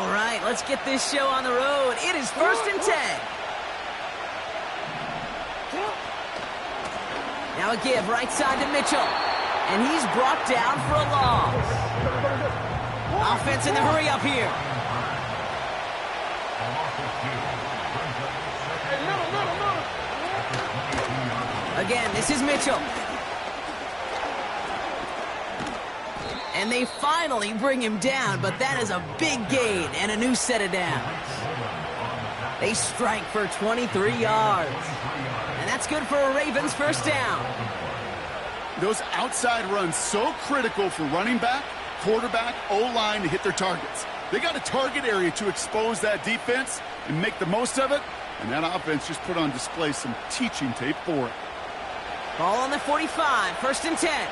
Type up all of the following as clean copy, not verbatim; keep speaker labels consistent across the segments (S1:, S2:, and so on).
S1: All right, let's get this show on the road. It is 1st and 10. Now a give right side to Mitchell. And he's brought down for a loss. Offense in the hurry up here. Again, this is Mitchell. And they finally bring him down, but that is a big gain and a new set of downs. They strike for 23 yards. And that's good for a Ravens first down.
S2: Those outside runs so critical for running back, quarterback, O-line to hit their targets. They got a target area to expose that defense and make the most of it. And that offense just put on display some teaching tape for it.
S1: Ball on the 45, 1st and 10.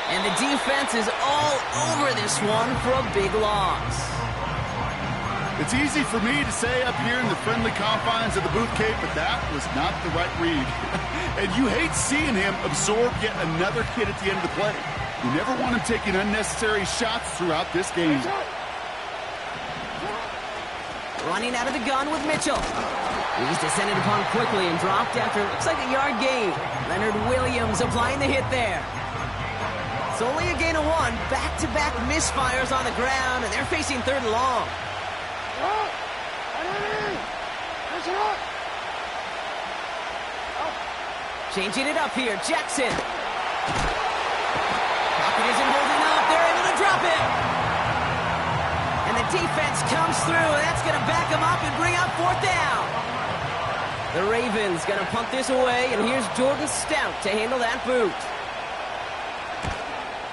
S1: And the defense is all over this one for a big loss.
S2: It's easy for me to say up here in the friendly confines of the booth, Kate, but that was not the right read. And you hate seeing him absorb yet another hit at the end of the play. You never want him taking unnecessary shots throughout this game.
S1: Running out of the gun with Mitchell. He's descended upon quickly and dropped after looks like a yard gain. Leonard Williams applying the hit there. It's only a gain of 1. Back-to-back misfires on the ground, and they're facing 3rd and long. Changing it up here, Jackson. Pocket isn't holding up. They're able to drop it. And the defense comes through, and that's going to back them up and bring up 4th down. The Ravens going to punt this away, and here's Jordan Stout to handle that boot.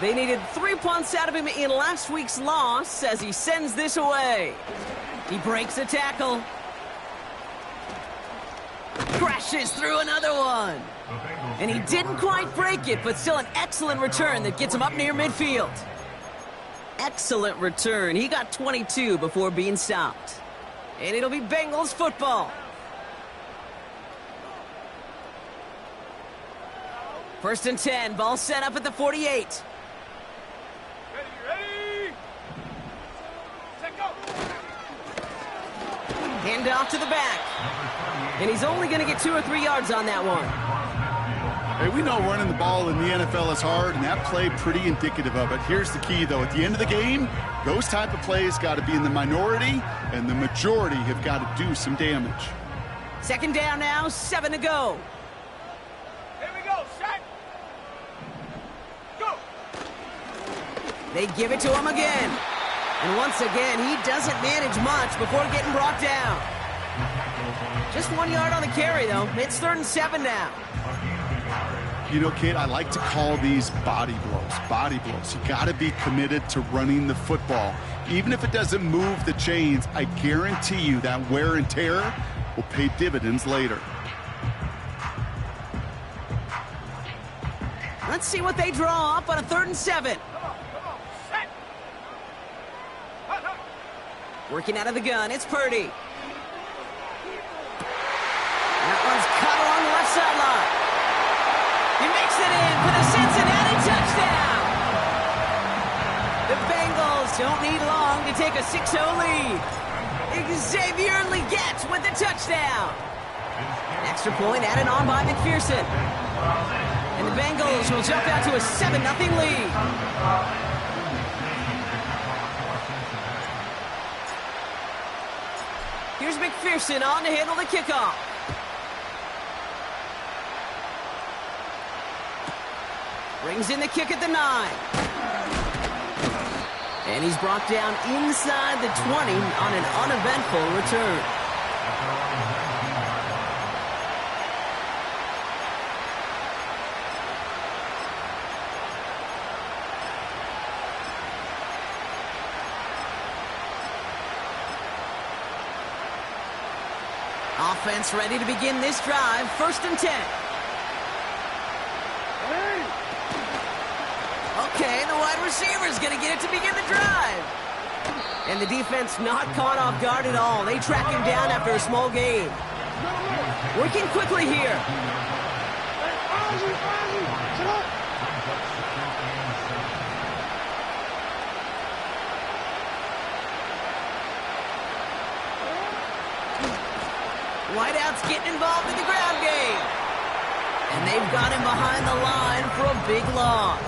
S1: They needed 3 punts out of him in last week's loss as he sends this away. He breaks a tackle. Crashes through another one. And he didn't quite break it, but still an excellent return that gets him up near midfield. Excellent return. He got 22 before being stopped. And it'll be Bengals football. 1st and 10. Ball set up at the 48. Hand off to the back. And he's only going to get 2 or 3 yards on that one.
S2: Hey, we know running the ball in the NFL is hard, and that play pretty indicative of it. Here's the key, though. At the end of the game, those type of plays got to be in the minority, and the majority have got to do some damage.
S1: 2nd down now, 7 to go.
S3: Here we go, set. Go.
S1: They give it to him again. And once again, he doesn't manage much before getting brought down. Just 1 yard on the carry, though. It's 3rd and 7 now.
S2: You know, Kate, I like to call these body blows. Body blows. You got to be committed to running the football. Even if it doesn't move the chains, I guarantee you that wear and tear will pay dividends later.
S1: Let's see what they draw up on a 3rd and 7.
S3: Set.
S1: Working out of the gun, it's Purdy. That one's cut along the left sideline. He makes it in for the Cincinnati touchdown. The Bengals don't need long to take a 6-0 lead. Xavier Legette with the touchdown. Extra point added on by McPherson. And the Bengals will jump out to a 7-0 lead. Here's McPherson on to handle the kickoff. Brings in the kick at the 9. And he's brought down inside the 20 on an uneventful return. Offense ready to begin this drive. 1st and 10. Okay, the wide receiver's going to get it to begin the drive. And the defense not caught off guard at all. They track him down after a small gain. Working quickly here. Wideout's getting involved in the ground game. And they've got him behind the line for a big loss.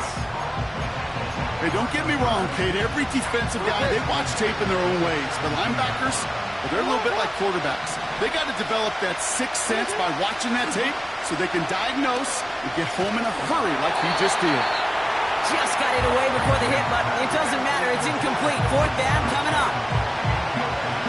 S2: Hey, don't get me wrong, Kate. Every defensive guy, they watch tape in their own ways. But linebackers, well, they're a little bit like quarterbacks. They got to develop that sixth sense by watching that tape so they can diagnose and get home in a hurry like he just did.
S1: Just got it away before the hit, but it doesn't matter. It's incomplete. Fourth down coming up.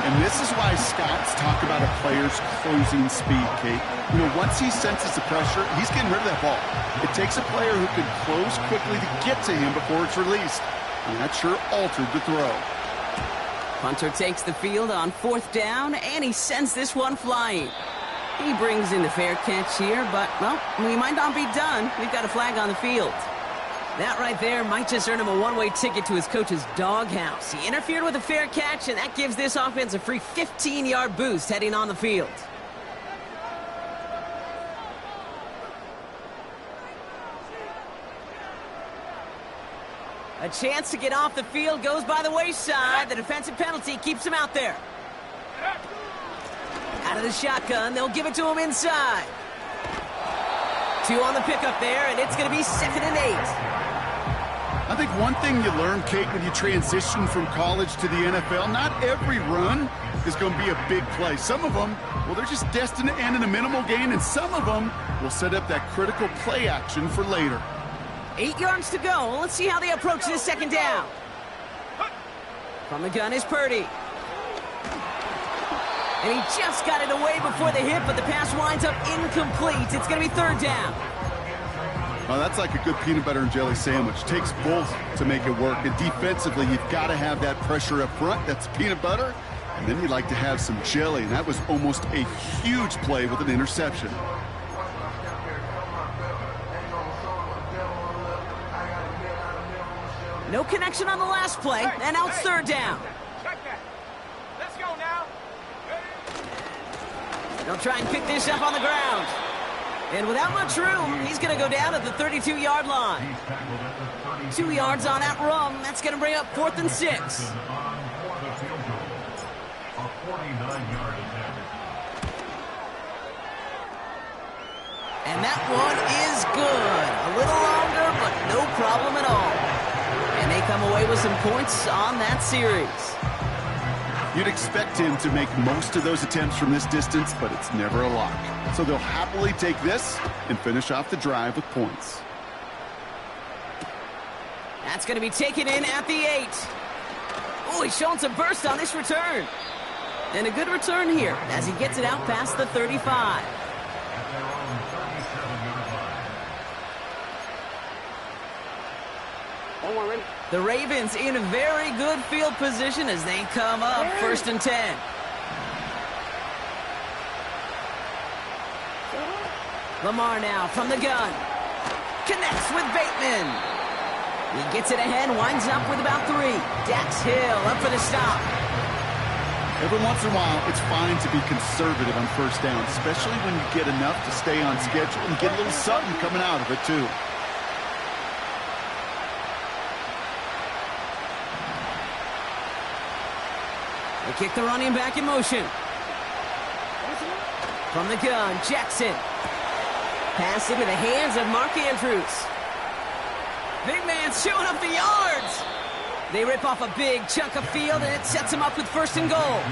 S2: And this is why scouts talk about a player's closing speed, Kate. You know, once he senses the pressure, he's getting rid of that ball. It takes a player who can close quickly to get to him before it's released. And that sure altered the throw.
S1: Punter takes the field on fourth down, and he sends this one flying. He brings in the fair catch here, but, well, we might not be done. We've got a flag on the field. That right there might just earn him a one-way ticket to his coach's doghouse. He interfered with a fair catch, and that gives this offense a free 15-yard boost heading on the field. A chance to get off the field goes by the wayside. The defensive penalty keeps him out there. Out of the shotgun, they'll give it to him inside. 2 on the pickup there, and it's going to be 2nd and 8.
S2: I think one thing you learn, Kate, when you transition from college to the NFL, not every run is going to be a big play. Some of them, well, they're just destined to end in a minimal gain, and some of them will set up that critical play action for later.
S1: 8 yards to go. Let's see how they approach this second down. From the gun is Purdy. And he just got it away before the hit, but the pass winds up incomplete. It's going to be 3rd down.
S2: Oh, that's like a good peanut butter and jelly sandwich. Takes both to make it work. And defensively, you've got to have that pressure up front. That's peanut butter. And then you'd like to have some jelly. And that was almost a huge play with an interception.
S1: No connection on the last play. And now it's 3rd down.
S3: Check that. Let's go now.
S1: They'll try and pick this up on the ground. And without much room, he's going to go down at the 32-yard line. 2 yards on that run. That's going to bring up 4th and 6. And that one is good. A little longer, but no problem at all. And they come away with some points on that series.
S2: You'd expect him to make most of those attempts from this distance, but it's never a lock. So they'll happily take this and finish off the drive with points.
S1: That's going to be taken in at the 8. Oh, he's showing some burst on this return. And a good return here as he gets it out past the 35. The Ravens in a very good field position as they come up 1st and 10. Lamar now from the gun. Connects with Bateman. He gets it ahead, winds up with about 3. Dax Hill up for the stop.
S2: Every once in a while, it's fine to be conservative on 1st down, especially when you get enough to stay on schedule and get a little something coming out of it, too.
S1: They kick the running back in motion. From the gun, Jackson. Pass into the hands of Mark Andrews. Big man showing up the yards. They rip off a big chunk of field, and it sets them up with 1st and goal.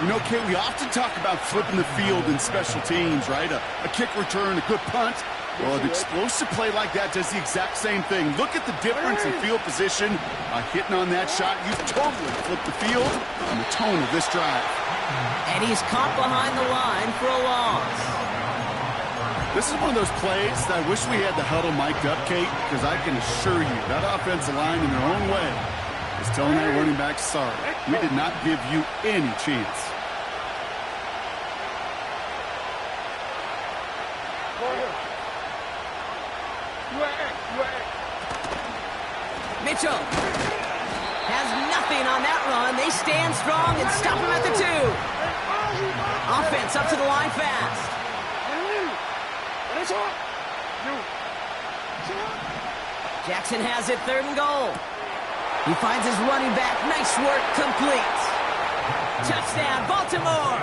S2: You know, Kate, we often talk about flipping the field in special teams, right? A kick return, a good punt. Well, an explosive play like that does the exact same thing. Look at the difference in field position. By hitting on that shot, you've totally flipped the field and the tone of this drive.
S1: And he's caught behind the line for a loss.
S2: This is one of those plays that I wish we had the huddle mic'd up, Kate, because I can assure you that offensive line in their own way is telling that running back, sorry, we did not give you any chance.
S1: Mitchell has nothing on that run. They stand strong and stop him at the 2. Offense up to the line fast. Jackson has it, 3rd and goal. He finds his running back. Nice work, complete. Touchdown, Baltimore.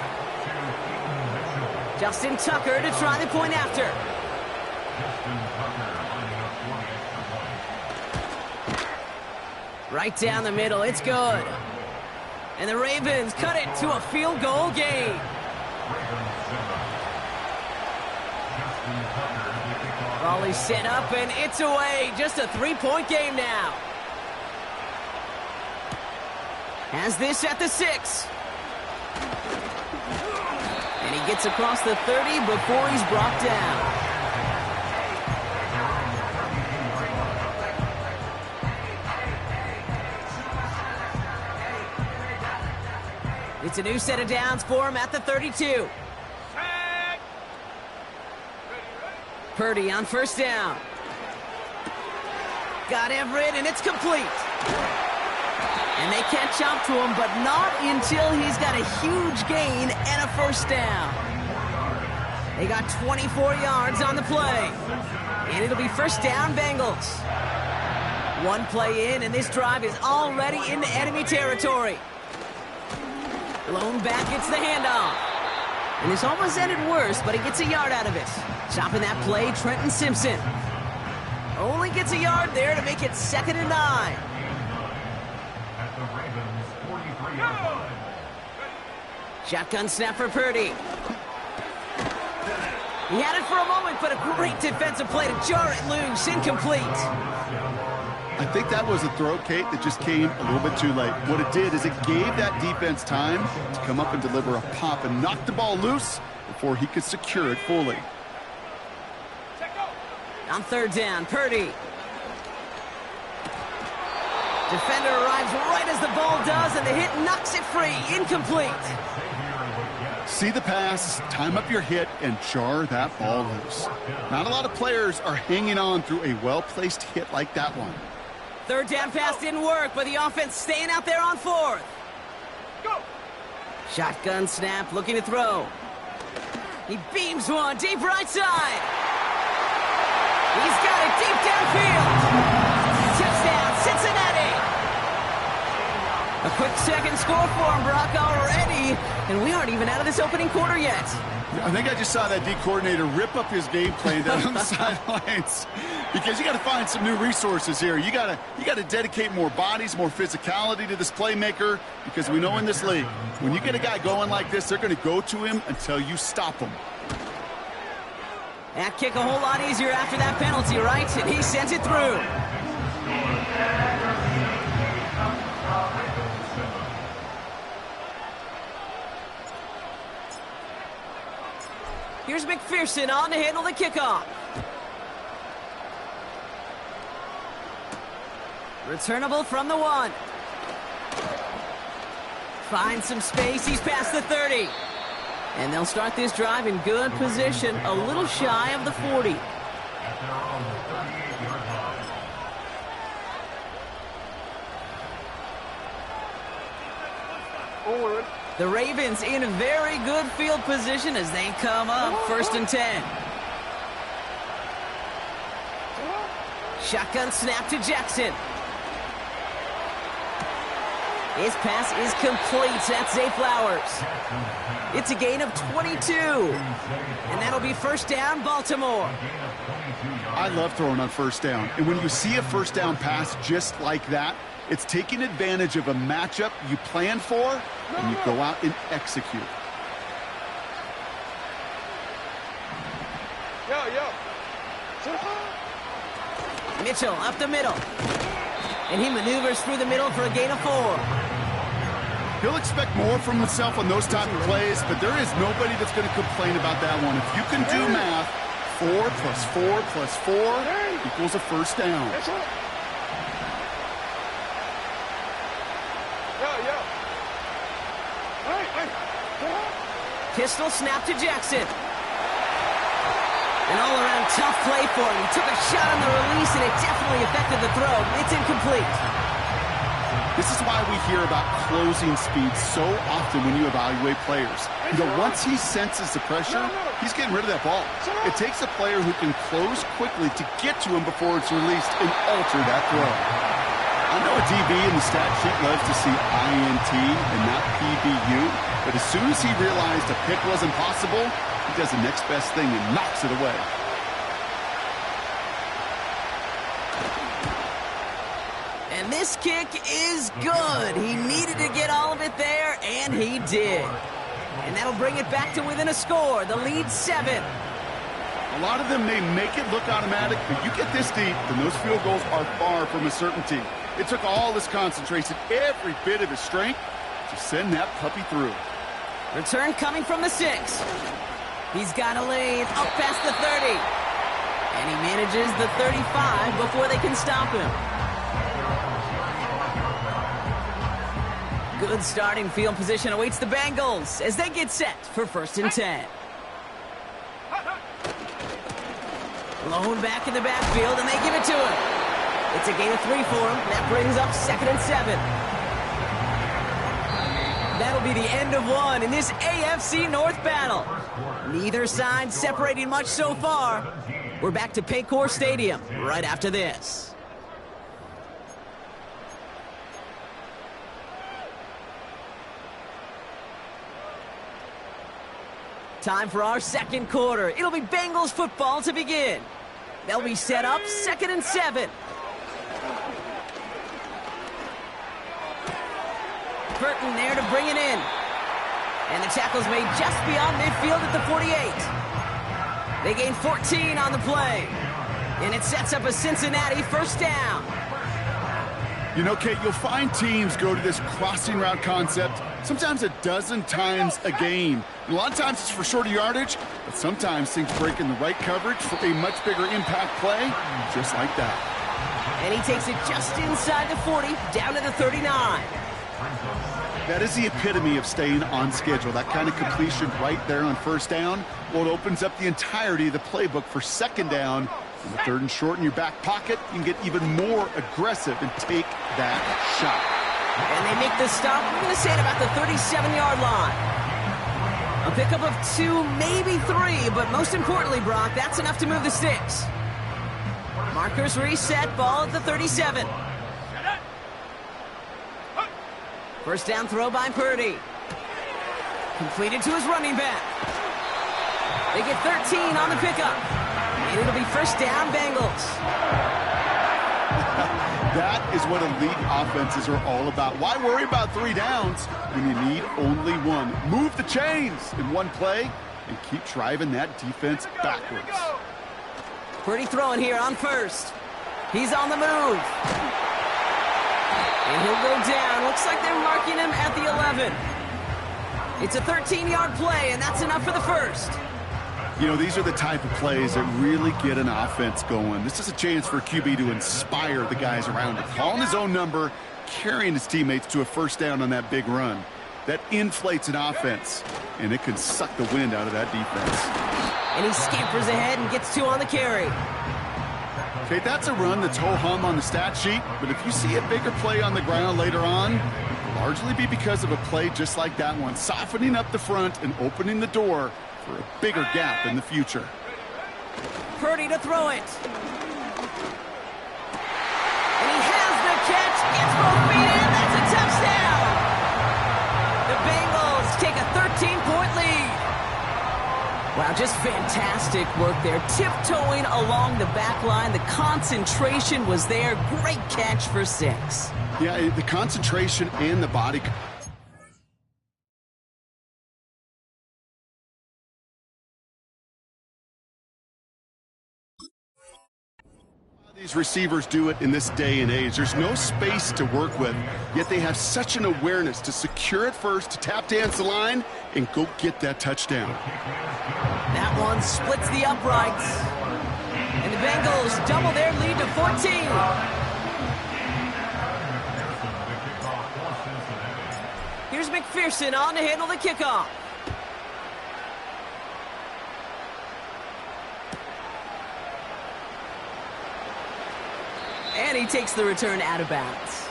S1: Justin Tucker to try the point after. Right down the middle, it's good. And the Ravens cut it to a field goal game. Raleigh's set up, and it's away. Just a 3-point game now. Has this at the 6. And he gets across the 30 before he's brought down. It's a new set of downs for him at the 32. Purdy on 1st down. Got Everett, and it's complete. And they catch up to him, but not until he's got a huge gain and a 1st down. They got 24 yards on the play. And it'll be 1st down, Bengals. One play in, and this drive is already into enemy territory. Blown back, gets the handoff. And this almost ended worse, but he gets a yard out of it. Chopping that play, Trenton Simpson. Only gets a yard there to make it 2nd and 9. Shotgun snap for Purdy. He had it for a moment, but a great defensive play to jar it loose. Incomplete.
S2: I think that was a throw, Kate, that just came a little bit too late. What it did is it gave that defense time to come up and deliver a pop and knock the ball loose before he could secure it fully.
S1: On 3rd down, Purdy. Defender arrives right as the ball does, and the hit knocks it free. Incomplete.
S2: See the pass, time up your hit, and jar that ball loose. Not a lot of players are hanging on through a well-placed hit like that one.
S1: 3rd down pass didn't work, but the offense staying out there on 4th. Go. Shotgun snap, looking to throw. He beams one deep right side. He's got it deep downfield. Touchdown, Cincinnati. A quick second score for him, Brock, already. And we aren't even out of this opening quarter yet.
S2: I think I just saw that D coordinator rip up his game plan down on the sidelines, because you got to find some new resources here. You got to dedicate more bodies, more physicality to this playmaker, because we know in this league, when you get a guy going like this, they're going to go to him until you stop him.
S1: That kick a whole lot easier after that penalty, right? And he sends it through. Here's McPherson on to handle the kickoff. Returnable from the 1. Finds some space. He's past the 30. And they'll start this drive in good position, a little shy of the 40.
S3: Forward.
S1: The Ravens in very good field position as they come up 1st and 10. Shotgun snap to Jackson. His pass is complete. That's Zay Flowers. It's a gain of 22. And that'll be 1st down, Baltimore.
S2: I love throwing on 1st down. And when you see a 1st down pass just like that, it's taking advantage of a matchup you plan for, and you go out and execute.
S1: Mitchell up the middle. And he maneuvers through the middle for a gain of 4.
S2: He'll expect more from himself on those type of plays, but there is nobody that's going to complain about that one. If you can do math, 4 plus 4 plus 4 equals a 1st down.
S1: Pistol snap to Jackson. An all-around tough play for him. He took a shot on the release, and it definitely affected the throw. It's incomplete.
S2: This is why we hear about closing speed so often when you evaluate players. Once he senses the pressure, he's getting rid of that ball. It takes a player who can close quickly to get to him before it's released and alter that throw. I know a DB in the stat sheet loves to see INT and not PBU, but as soon as he realized a pick wasn't possible, he does the next best thing and knocks it away.
S1: And this kick is good. He needed to get all of it there, and he did. And that'll bring it back to within a score. The lead 7.
S2: A lot of them may make it look automatic, but you get this deep, and those field goals are far from a certainty. It took all his concentration, every bit of his strength, to send that puppy through.
S1: Return coming from the 6. He's got a lane up past the 30. And he manages the 35 before they can stop him. Good starting field position awaits the Bengals as they get set for 1st and 10. Blown back in the backfield, and they give it to him. It's a gain of 3 for him. That brings up 2nd and 7. That'll be the end of one in this AFC North battle. Neither side separating much so far. We're back to Paycor Stadium right after this. Time for our 2nd quarter. It'll be Bengals football to begin. They'll be set up 2nd and 7. Burton there to bring it in. And the tackle's made just beyond midfield at the 48. They gain 14 on the play. And it sets up a Cincinnati 1st down.
S2: You know, Kate, you'll find teams go to this crossing route concept sometimes a dozen times a game. And a lot of times it's for shorter yardage, but sometimes things break in the right coverage for a much bigger impact play, just like that.
S1: And he takes it just inside the 40, down to the 39.
S2: That is the epitome of staying on schedule. That kind of completion right there on 1st down. Well, it opens up the entirety of the playbook for 2nd down. In the 3rd and short in your back pocket, you can get even more aggressive and take that shot.
S1: And they make the stop, we're going to say, at about the 37-yard line. A pickup of 2, maybe 3, but most importantly, Brock, that's enough to move the sticks. Markers reset, ball at the 37. 1st down throw by Purdy. Completed to his running back. They get 13 on the pickup. And it'll be 1st down, Bengals.
S2: That is what elite offenses are all about. Why worry about 3 downs when you need only 1? Move the chains in one play and keep driving that defense backwards.
S1: Purdy throwing here on 1st. He's on the move. And he'll go down. Looks like they're marking him at the 11. It's a 13-yard play, and that's enough for the 1st.
S2: You know, these are the type of plays that really get an offense going. This is a chance for QB to inspire the guys around him. Calling his own number, carrying his teammates to a 1st down on that big run. That inflates an offense, and it can suck the wind out of that defense.
S1: And he scampers ahead and gets 2 on the carry.
S2: Okay, that's a run that's ho-hum on the stat sheet, but if you see a bigger play on the ground later on, it'll largely be because of a play just like that one, softening up the front and opening the door for a bigger gap in the future.
S1: Purdy to throw it. And he has the catch, gets both feet in, that's a touchdown! The Bengals take a 13-point lead. Wow, just fantastic work there. Tiptoeing along the back line. The concentration was there. Great catch for 6.
S2: Yeah, the concentration and the body. These receivers do it in this day and age. There's no space to work with, yet they have such an awareness to secure it first, to tap dance the line, and go get that touchdown.
S1: That one splits the uprights. And the Bengals double their lead to 14. Here's McPherson on to handle the kickoff. And he takes the return out of bounds.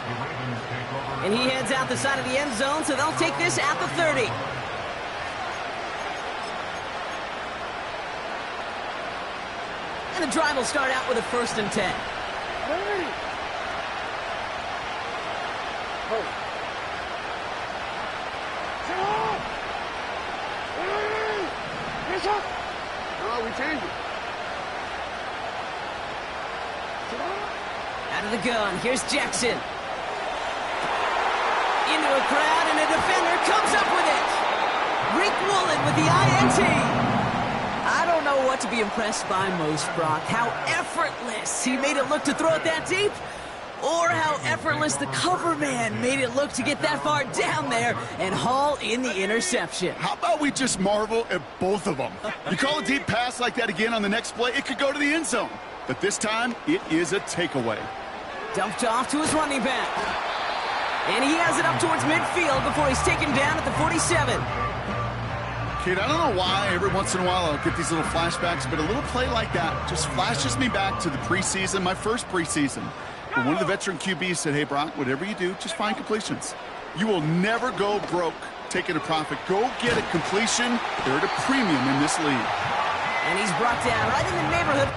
S1: And he heads out the side of the end zone, so they'll take this at the 30. And the drive will start out with a 1st and 10.
S2: We changed it.
S1: Out of the gun, here's Jackson. Into a crowd, and a defender comes up with it. Rick Woolen with the INT. I don't know what to be impressed by most, Brock. How effortless he made it look to throw it that deep, or how effortless the cover man made it look to get that far down there and haul in the interception.
S2: How about we just marvel at both of them? You call a deep pass like that again on the next play, it could go to the end zone. But this time, it is a takeaway.
S1: Dumped off to his running back. And he has it up towards midfield before he's taken down at the 47.
S2: Kate, I don't know why every once in a while I'll get these little flashbacks, but a little play like that just flashes me back to the preseason, my first preseason. But one of the veteran QBs said, hey, Brock, whatever you do, just find completions. You will never go broke taking a profit. Go get a completion. They're at a premium in this league.
S1: And he's brought down right in the neighborhood.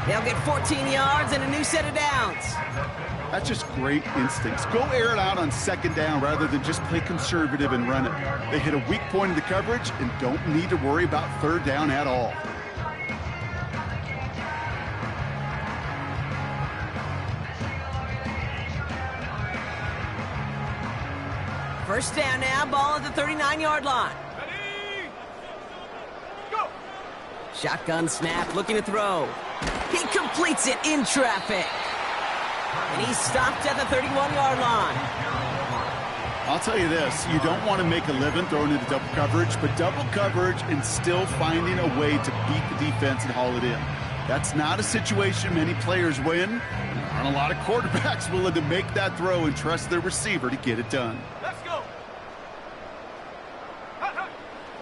S1: They'll get 14 yards and a new set of downs.
S2: That's just great instincts. Go air it out on 2nd down rather than just play conservative and run it. They hit a weak point in the coverage and don't need to worry about 3rd down at all.
S1: First down now, ball at the 39-yard line.
S3: Ready? Go!
S1: Shotgun snap, looking to throw. He completes it in traffic. And he's stopped at the 31-yard line.
S2: I'll tell you this, you don't want to make a living throwing into double coverage, but double coverage and still finding a way to beat the defense and haul it in. That's not a situation many players win. There aren't a lot of quarterbacks willing to make that throw and trust their receiver to get it done.
S3: Let's go!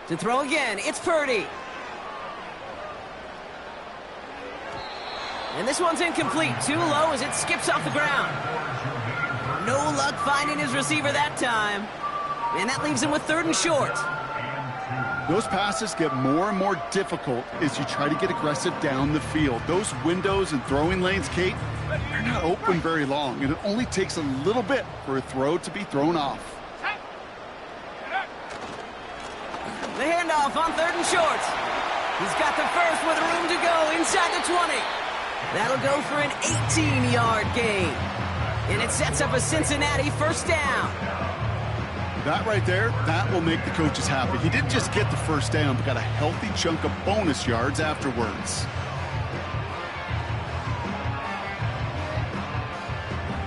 S1: To throw again, it's Purdy. And this one's incomplete. Too low as it skips off the ground. No luck finding his receiver that time. And that leaves him with 3rd and short.
S2: Those passes get more and more difficult as you try to get aggressive down the field. Those windows and throwing lanes, Kate, they're not open very long, and it only takes a little bit for a throw to be thrown off.
S1: The handoff on 3rd and short. He's got the first with room to go inside the 20. That'll go for an 18-yard gain. And it sets up a Cincinnati 1st down.
S2: That right there, that will make the coaches happy. He didn't just get the 1st down, but got a healthy chunk of bonus yards afterwards.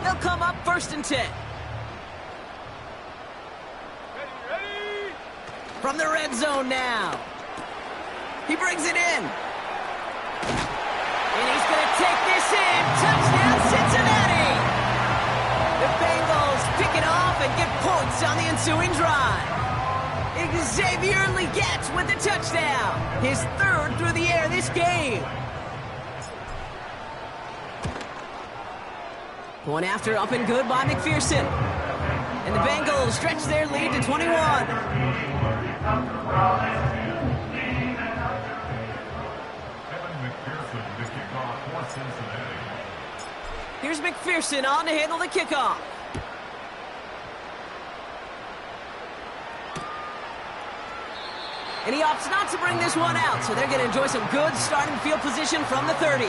S1: They'll come up 1st and 10.
S3: Ready?
S1: From the red zone now. He brings it in. And he's going to take this in. Touchdown, Cincinnati! The Bengals pick it off and get points on the ensuing drive. Xavier Legette with the touchdown. His 3rd through the air this game. Going after up and good by McPherson. And the Bengals stretch their lead to 21. Here's McPherson on to handle the kickoff. And he opts not to bring this one out, so they're going to enjoy some good starting field position from the 30.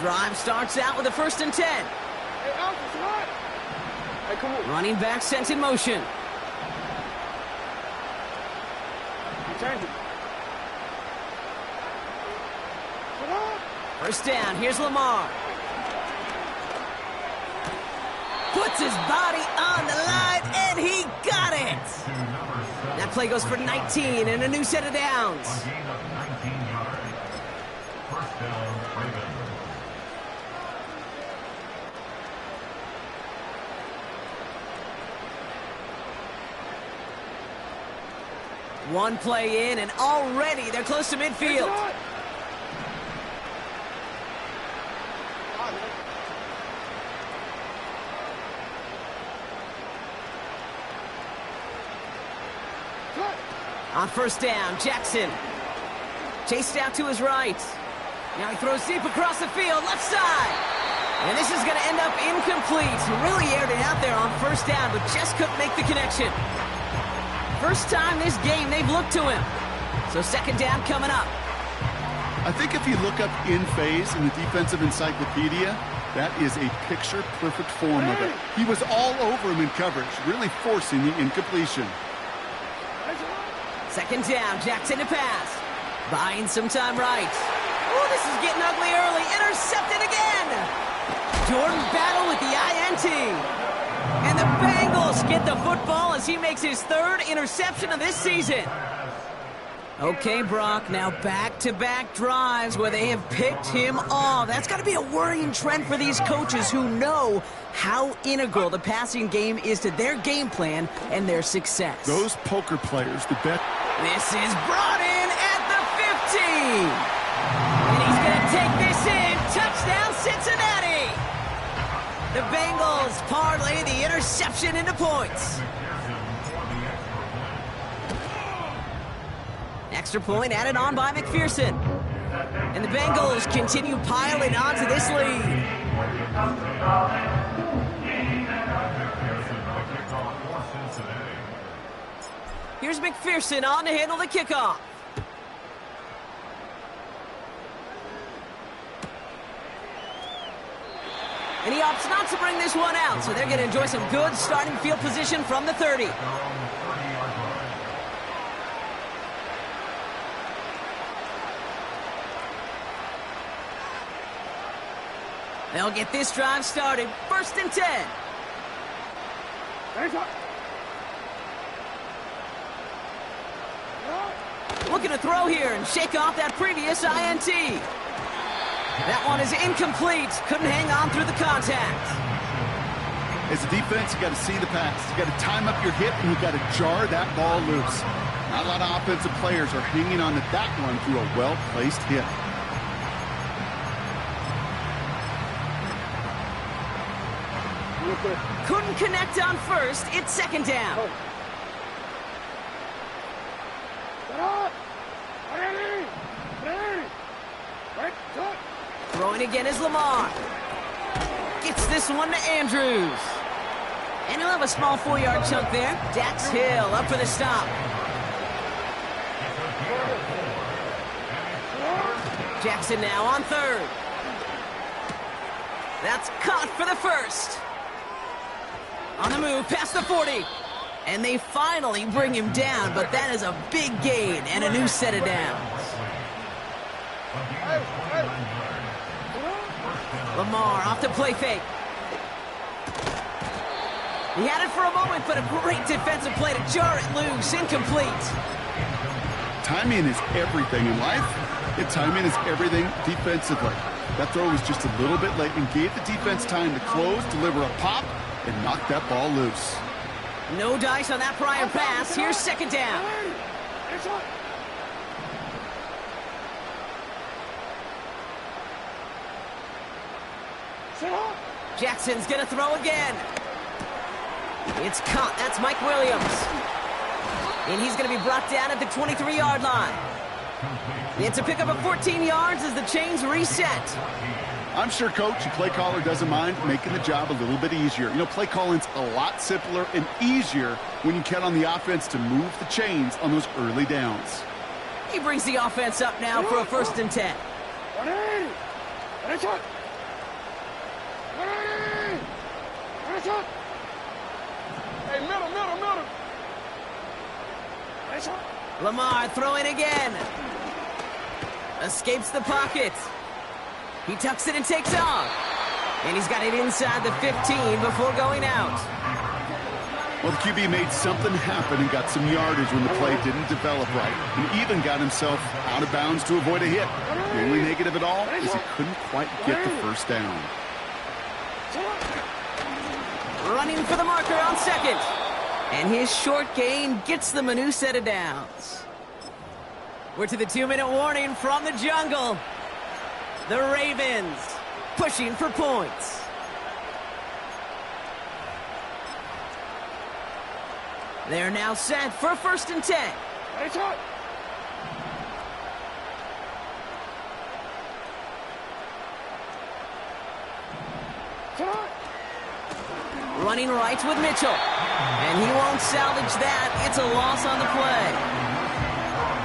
S1: Drive starts out with a 1st and 10.
S3: Hey, Alf, it's hot. Hey, come on.
S1: Running back sent in motion.
S3: Change it. Sit up.
S1: 1st down, here's Lamar. Puts his body on the line, and he got it! That play goes for 19 and a new set of downs. One play in, and already they're close to midfield. On 1st down, Jackson. Chased out to his right. Now he throws deep across the field, left side. And this is going to end up incomplete. He really aired it out there on 1st down, but just couldn't make the connection. First time this game they've looked to him. So 2nd down coming up.
S2: I think if you look up in phase in the defensive encyclopedia, that is a picture-perfect form of it. He was all over him in coverage, really forcing the incompletion.
S1: 2nd down, Jackson to pass. Buying some time right. Oh, this is getting ugly early. Intercepted again. Jordan Battle with the INT. And the Bengals get the football as he makes his 3rd interception of this season. Okay, Brock, now back-to-back drives where they have picked him off. That's got to be a worrying trend for these coaches who know how integral the passing game is to their game plan and their success.
S2: Those poker players, the bet.
S1: This is brought in at the 15. And he's going to take this in. Touchdown, Cincinnati. The Bengals parlay the interception into points. Extra point added on by McPherson. And the Bengals continue piling onto this lead. Here's McPherson on to handle the kickoff. And he opts not to bring this one out, so they're going to enjoy some good starting field position from the 30. They'll get this drive started. 1st and 10. Looking to throw here and shake off that previous INT. That one is incomplete. Couldn't hang on through the contact.
S2: As a defense, you got to see the pass. You got to time up your hip, and you got to jar that ball loose. Not a lot of offensive players are hanging on to that one through a well-placed hit.
S1: Couldn't connect on 1st. It's 2nd down. Throwing again is Lamar. Gets this one to Andrews. And he'll have a small 4-yard chunk there. Dax Hill up for the stop. Jackson now on 3rd. That's caught for the 1st. On the move, past the 40. And they finally bring him down, but that is a big gain and a new set of downs. Lamar off the play fake. He had it for a moment, but a great defensive play to jar it loose. Incomplete.
S2: Timing is everything in life. And timing is everything defensively. That throw was just a little bit late and gave the defense time to close, deliver a pop, and knock that ball loose.
S1: No dice on that prior pass. Here's 2nd down. Jackson's gonna throw again. It's caught. That's Mike Williams. And he's going to be brought down at the 23-yard line. It's a pickup of 14 yards as the chains reset.
S2: I'm sure Coach and play caller doesn't mind making the job a little bit easier. You know, play calling's a lot simpler and easier when you count on the offense to move the chains on those early downs.
S1: He brings the offense up now for a 1st and 10.
S3: Hey, middle.
S1: Lamar throwing again. Escapes the pocket. He tucks it and takes off. And he's got it inside the 15 before going out.
S2: Well, the QB made something happen and got some yardage when the play didn't develop right. And even got himself out of bounds to avoid a hit. The only negative at all is he couldn't quite get the 1st down.
S1: Running for the marker on 2nd. And his short gain gets them a new set of downs. We're to the 2-minute warning from the jungle. The Ravens pushing for points. They're now set for a 1st and 10. Running right with Mitchell. And he won't salvage that. It's a loss on the play.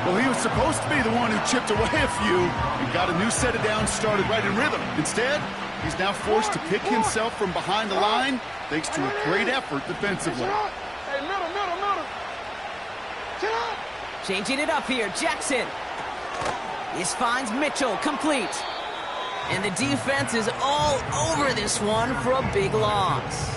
S2: Well, he was supposed to be the one who chipped away a few and got a new set of downs started right in rhythm. Instead, he's now forced to pick himself from behind the line thanks to a great effort defensively.
S3: Hey, middle.
S1: Changing it up here, Jackson. This finds Mitchell complete. And the defense is all over this one for a big loss.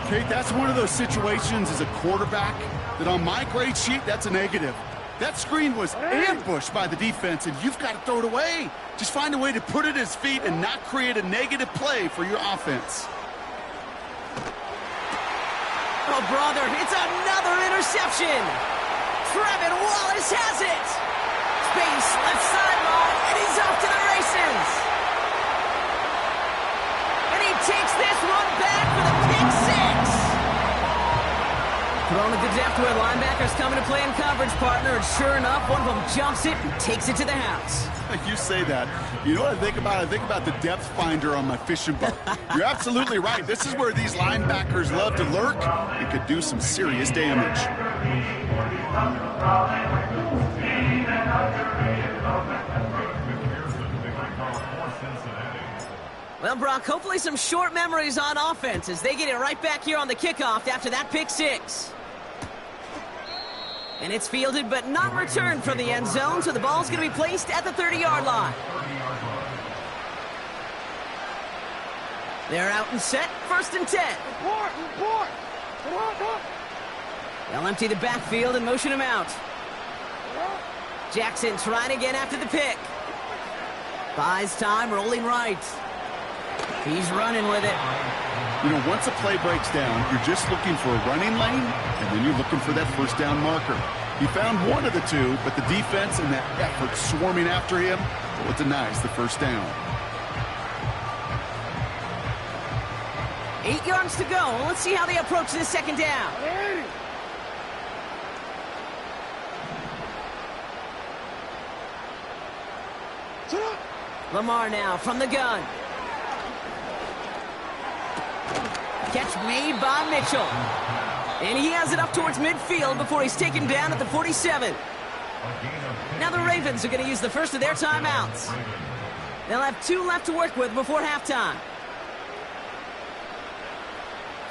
S2: Kate, that's one of those situations as a quarterback that on my grade sheet, that's a negative. That screen was ambushed by the defense, and you've got to throw it away. Just find a way to put it at his feet and not create a negative play for your offense.
S1: Oh, brother, it's another interception. Trevin Wallace has it. Space, left sideline, and he's off to the races. And he takes this one back for the pick 6. Thrown at the depth where linebackers coming to play in coverage, partner, and sure enough, one of them jumps it and takes it to the house.
S2: You say that. You know what I think about? I think about the depth finder on my fishing boat. You're absolutely right. This is where these linebackers love to lurk and could do some serious damage.
S1: Well, Brock, hopefully some short memories on offense as they get it right back here on the kickoff after that pick 6. And it's fielded but not returned from the end zone, so the ball's going to be placed at the 30-yard line. They're out and set, 1st and 10.
S3: Report.
S1: They'll empty the backfield and motion him out. Jackson trying again after the pick. Buys time, rolling right. He's running with it.
S2: You know, once a play breaks down, you're just looking for a running lane, and then you're looking for that 1st down marker. He found one of the two, but the defense and that effort swarming after him, well, it denies the 1st down.
S1: 8 yards to go. Let's see how they approach this 2nd down. Lamar now from the gun. Catch made by Mitchell. And he has it up towards midfield before he's taken down at the 47. Now the Ravens are going to use the first of their timeouts. They'll have 2 left to work with before halftime.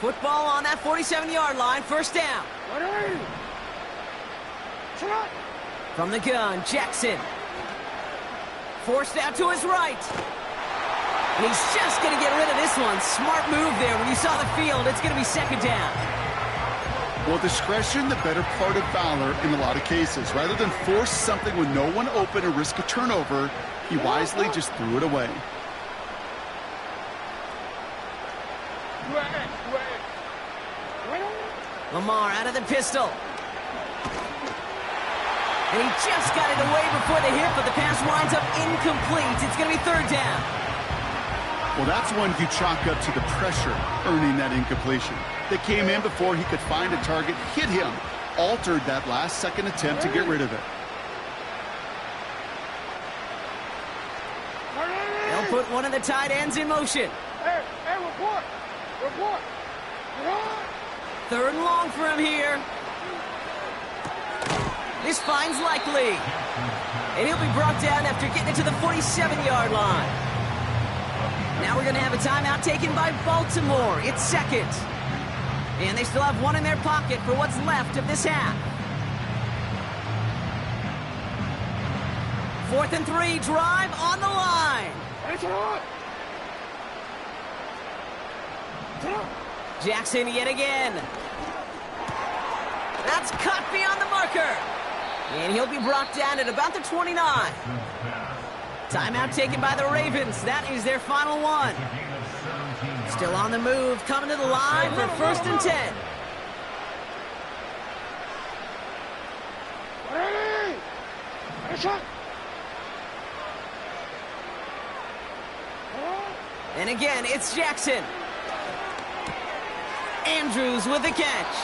S1: Football on that 47-yard line, 1st down. From the gun, Jackson. Forced out to his right. And he's just going to get rid of this one. Smart move there. When you saw the field, it's going to be 2nd down.
S2: Well, discretion, the better part of valor in a lot of cases. Rather than force something with no one open or risk a turnover, he wisely just threw it away.
S1: Lamar out of the pistol. And he just got it away before the hit, but the pass winds up incomplete. It's going to be 3rd down.
S2: Well, that's one you chalk up to the pressure earning that incompletion. They came in before he could find a target, hit him, altered that last-second attempt to get rid of it.
S1: They'll put one of the tight ends in motion.
S3: Hey, report. Report.
S1: Third and long for him here. This finds likely. And he'll be brought down after getting it to the 47-yard line. Now we're going to have a timeout taken by Baltimore. It's second. And they still have one in their pocket for what's left of this half. 4th and 3, drive on the line. Jackson yet again. That's cut beyond the marker. And he'll be brought down at about the 29. Timeout taken by the Ravens. That is their final one. Still on the move, coming to the line for 1st and 10. And again, it's Jackson. Andrews with the catch.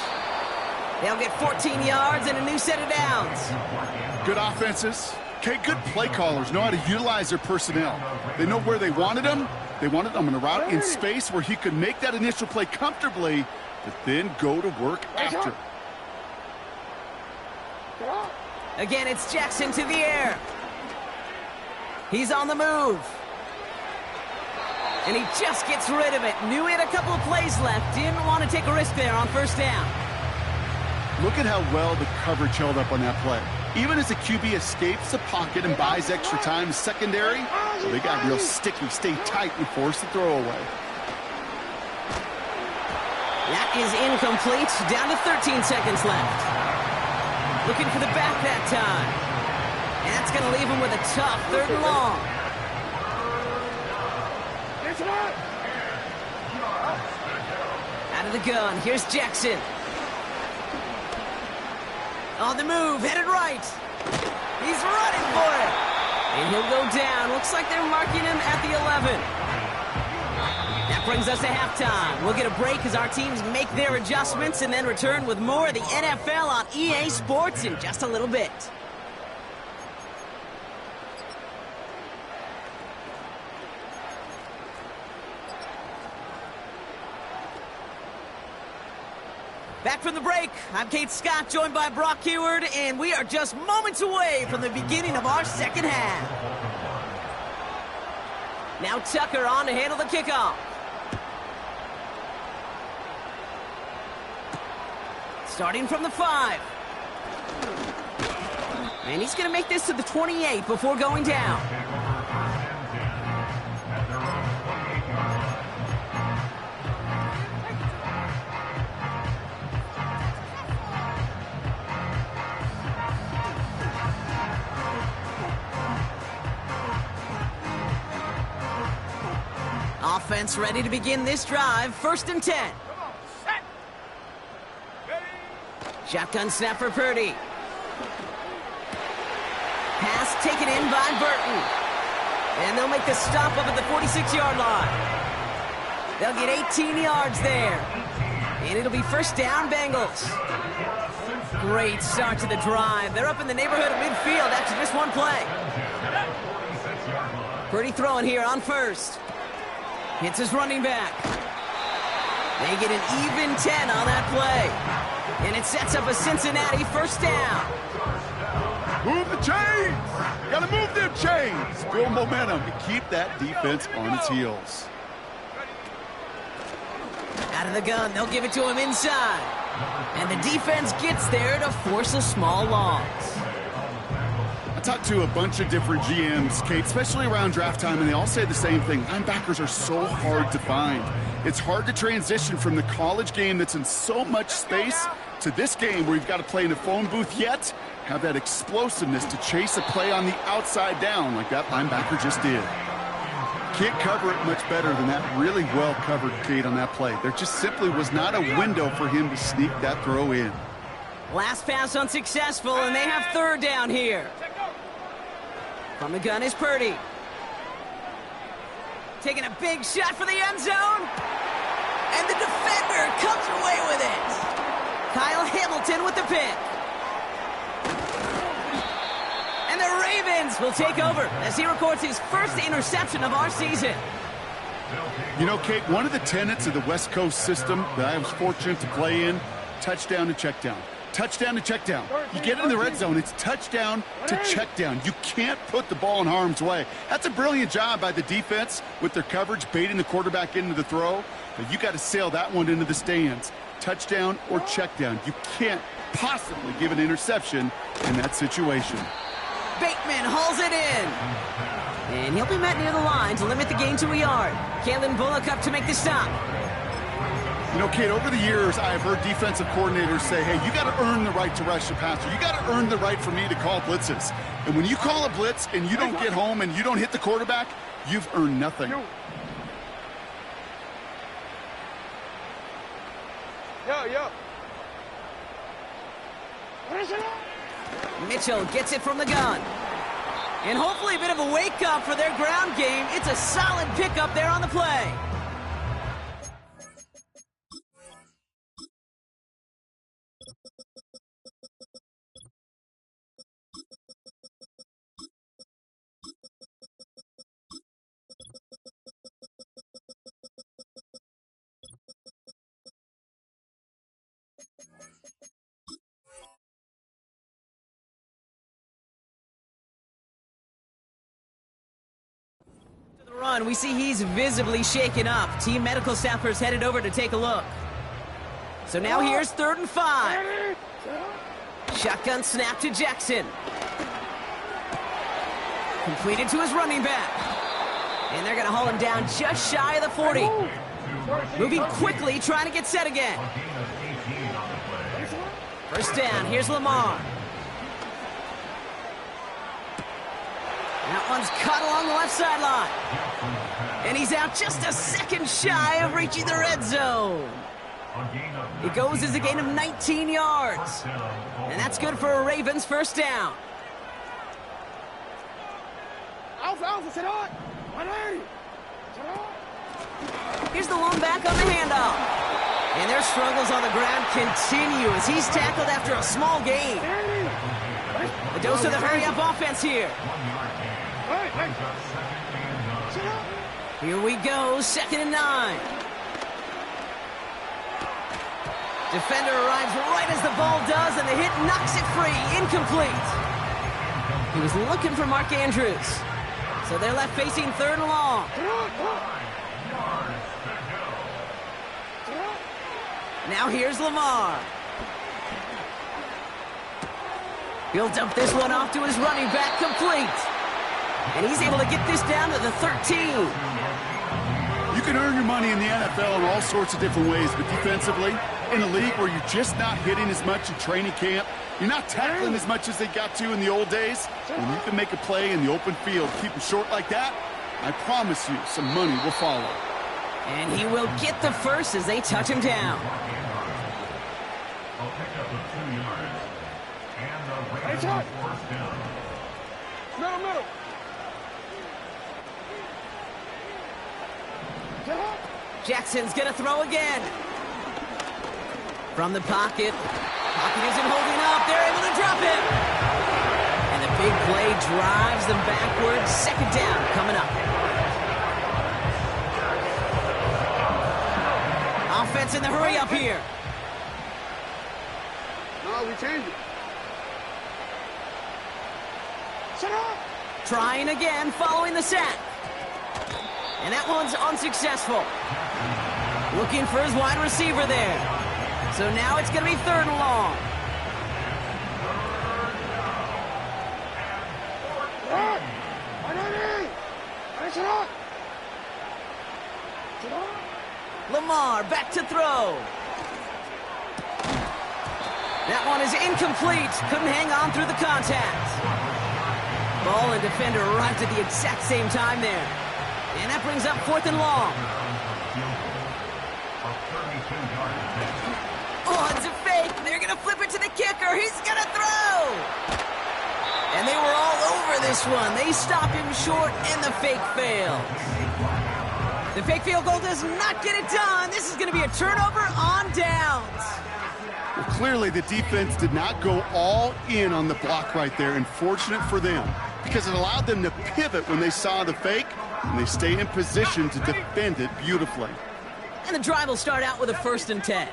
S1: They'll get 14 yards and a new set of downs.
S2: Good offenses. Okay, good play callers know how to utilize their personnel. They know where they wanted them. They wanted them on a route in space where he could make that initial play comfortably, but then go to work after.
S1: Again, it's Jackson to the air. He's on the move. And he just gets rid of it. Knew he had a couple of plays left. Didn't want to take a risk there on 1st down.
S2: Look at how well the coverage held up on that play. Even as the QB escapes the pocket and buys extra time secondary, well, they got real sticky, stay tight, and force the throw away.
S1: That is incomplete. Down to 13 seconds left. Looking for the back that time. And that's going to leave him with a tough 3rd and long. Out of the gun. Here's Jackson. On the move, headed right. He's running for it. And he'll go down. Looks like they're marking him at the 11. That brings us to halftime. We'll get a break as our teams make their adjustments and then return with more of the NFL on EA Sports in just a little bit. Back from the break, I'm Kate Scott, joined by Brock Heward, and we are just moments away from the beginning of our second half. Now Tucker on to handle the kickoff. Starting from the 5. And he's going to make this to the 28 before going down. Offense ready to begin this drive. 1st and 10. Shotgun snap for Purdy. Pass taken in by Burton. And they'll make the stop up at the 46-yard line. They'll get 18 yards there. And it'll be 1st down, Bengals. Great start to the drive. They're up in the neighborhood of midfield after just one play. Purdy throwing here on 1st. Hits his running back. They get an even 10 on that play. And it sets up a Cincinnati 1st down.
S2: Move the chains! Gotta move them chains! Build momentum to keep that defense on its heels.
S1: Out of the gun, they'll give it to him inside. And the defense gets there to force a small loss.
S2: I talked to a bunch of different GMs, Kate, especially around draft time, and they all say the same thing. Linebackers are so hard to find. It's hard to transition from the college game that's in so much space to this game where you've got to play in a phone booth, yet have that explosiveness to chase a play on the outside down like that linebacker just did. Can't cover it much better than that really well covered, Kate, on that play. There just simply was not a window for him to sneak that throw in.
S1: Last pass unsuccessful, and they have 3rd down here. From the gun is Purdy. Taking a big shot for the end zone. And the defender comes away with it. Kyle Hamilton with the pick. And the Ravens will take over as he records his first interception of our season.
S2: You know, Kate, one of the tenets of the West Coast system that I was fortunate to play in, touchdown to check down. Touchdown to check down. You get in the red zone, it's touchdown to check down. You can't put the ball in harm's way. That's a brilliant job by the defense with their coverage, baiting the quarterback into the throw. But you got to sail that one into the stands. Touchdown or check down. You can't possibly give an interception in that situation.
S1: Bateman hauls it in. And he'll be met near the line to limit the gain to a yard. Kalen Bullock up to make the stop.
S2: You know, Kate, over the years, I have heard defensive coordinators say, hey, you got to earn the right to rush the passer. You got to earn the right for me to call blitzes. And when you call a blitz and you don't get home and you don't hit the quarterback, you've earned nothing.
S3: Yo.
S1: Mitchell gets it from the gun. And hopefully a bit of a wake-up for their ground game. It's a solid pickup there on the play. Run. We see he's visibly shaken up. Team medical staffers headed over to take a look. So now here's 3rd and 5. Shotgun snap to Jackson. Completed to his running back. And they're going to haul him down just shy of the 40. Moving quickly, trying to get set again. First down, here's Lamar. That one's caught along the left sideline. And he's out just a second shy of reaching the red zone. It goes as a gain of 19 yards. And that's good for a Ravens first down. Here's the lone back on the handoff. And their struggles on the ground continue as he's tackled after a small gain. A dose of the hurry-up offense here. Here we go, 2nd and 9. Defender arrives right as the ball does, and the hit knocks it free. Incomplete. He was looking for Mark Andrews. So they're left facing 3rd and long. Now here's Lamar. He'll dump this one off to his running back, complete. And he's able to get this down to the 13.
S2: You can earn your money in the NFL in all sorts of different ways, but defensively, in a league where you're just not hitting as much in training camp, you're not tackling as much as they got to in the old days, when you can make a play in the open field, keep it short like that, I promise you some money will follow.
S1: And he will get the first as they touch him down.
S3: Middle.
S1: Jackson's gonna throw again. From the pocket. Pocket isn't holding up. They're able to drop him. And the big play drives them backwards. 2nd down coming up. Offense in the hurry up here.
S3: No, we changed it. Shut up.
S1: Trying again, following the sack. And that one's unsuccessful. Looking for his wide receiver there. So now it's going to be 3rd and long. Lamar back to throw. That one is incomplete. Couldn't hang on through the contact. Ball and defender arrived at the exact same time there. And that brings up 4th and long. Oh, it's a fake. They're going to flip it to the kicker. He's going to throw. And they were all over this one. They stop him short, and the fake fails. The fake field goal does not get it done. This is going to be a turnover on downs.
S2: Clearly, the defense did not go all in on the block right there, and fortunate for them, because it allowed them to pivot when they saw the fake, and they stay in position to defend it beautifully.
S1: And the drive will start out with a 1st and 10.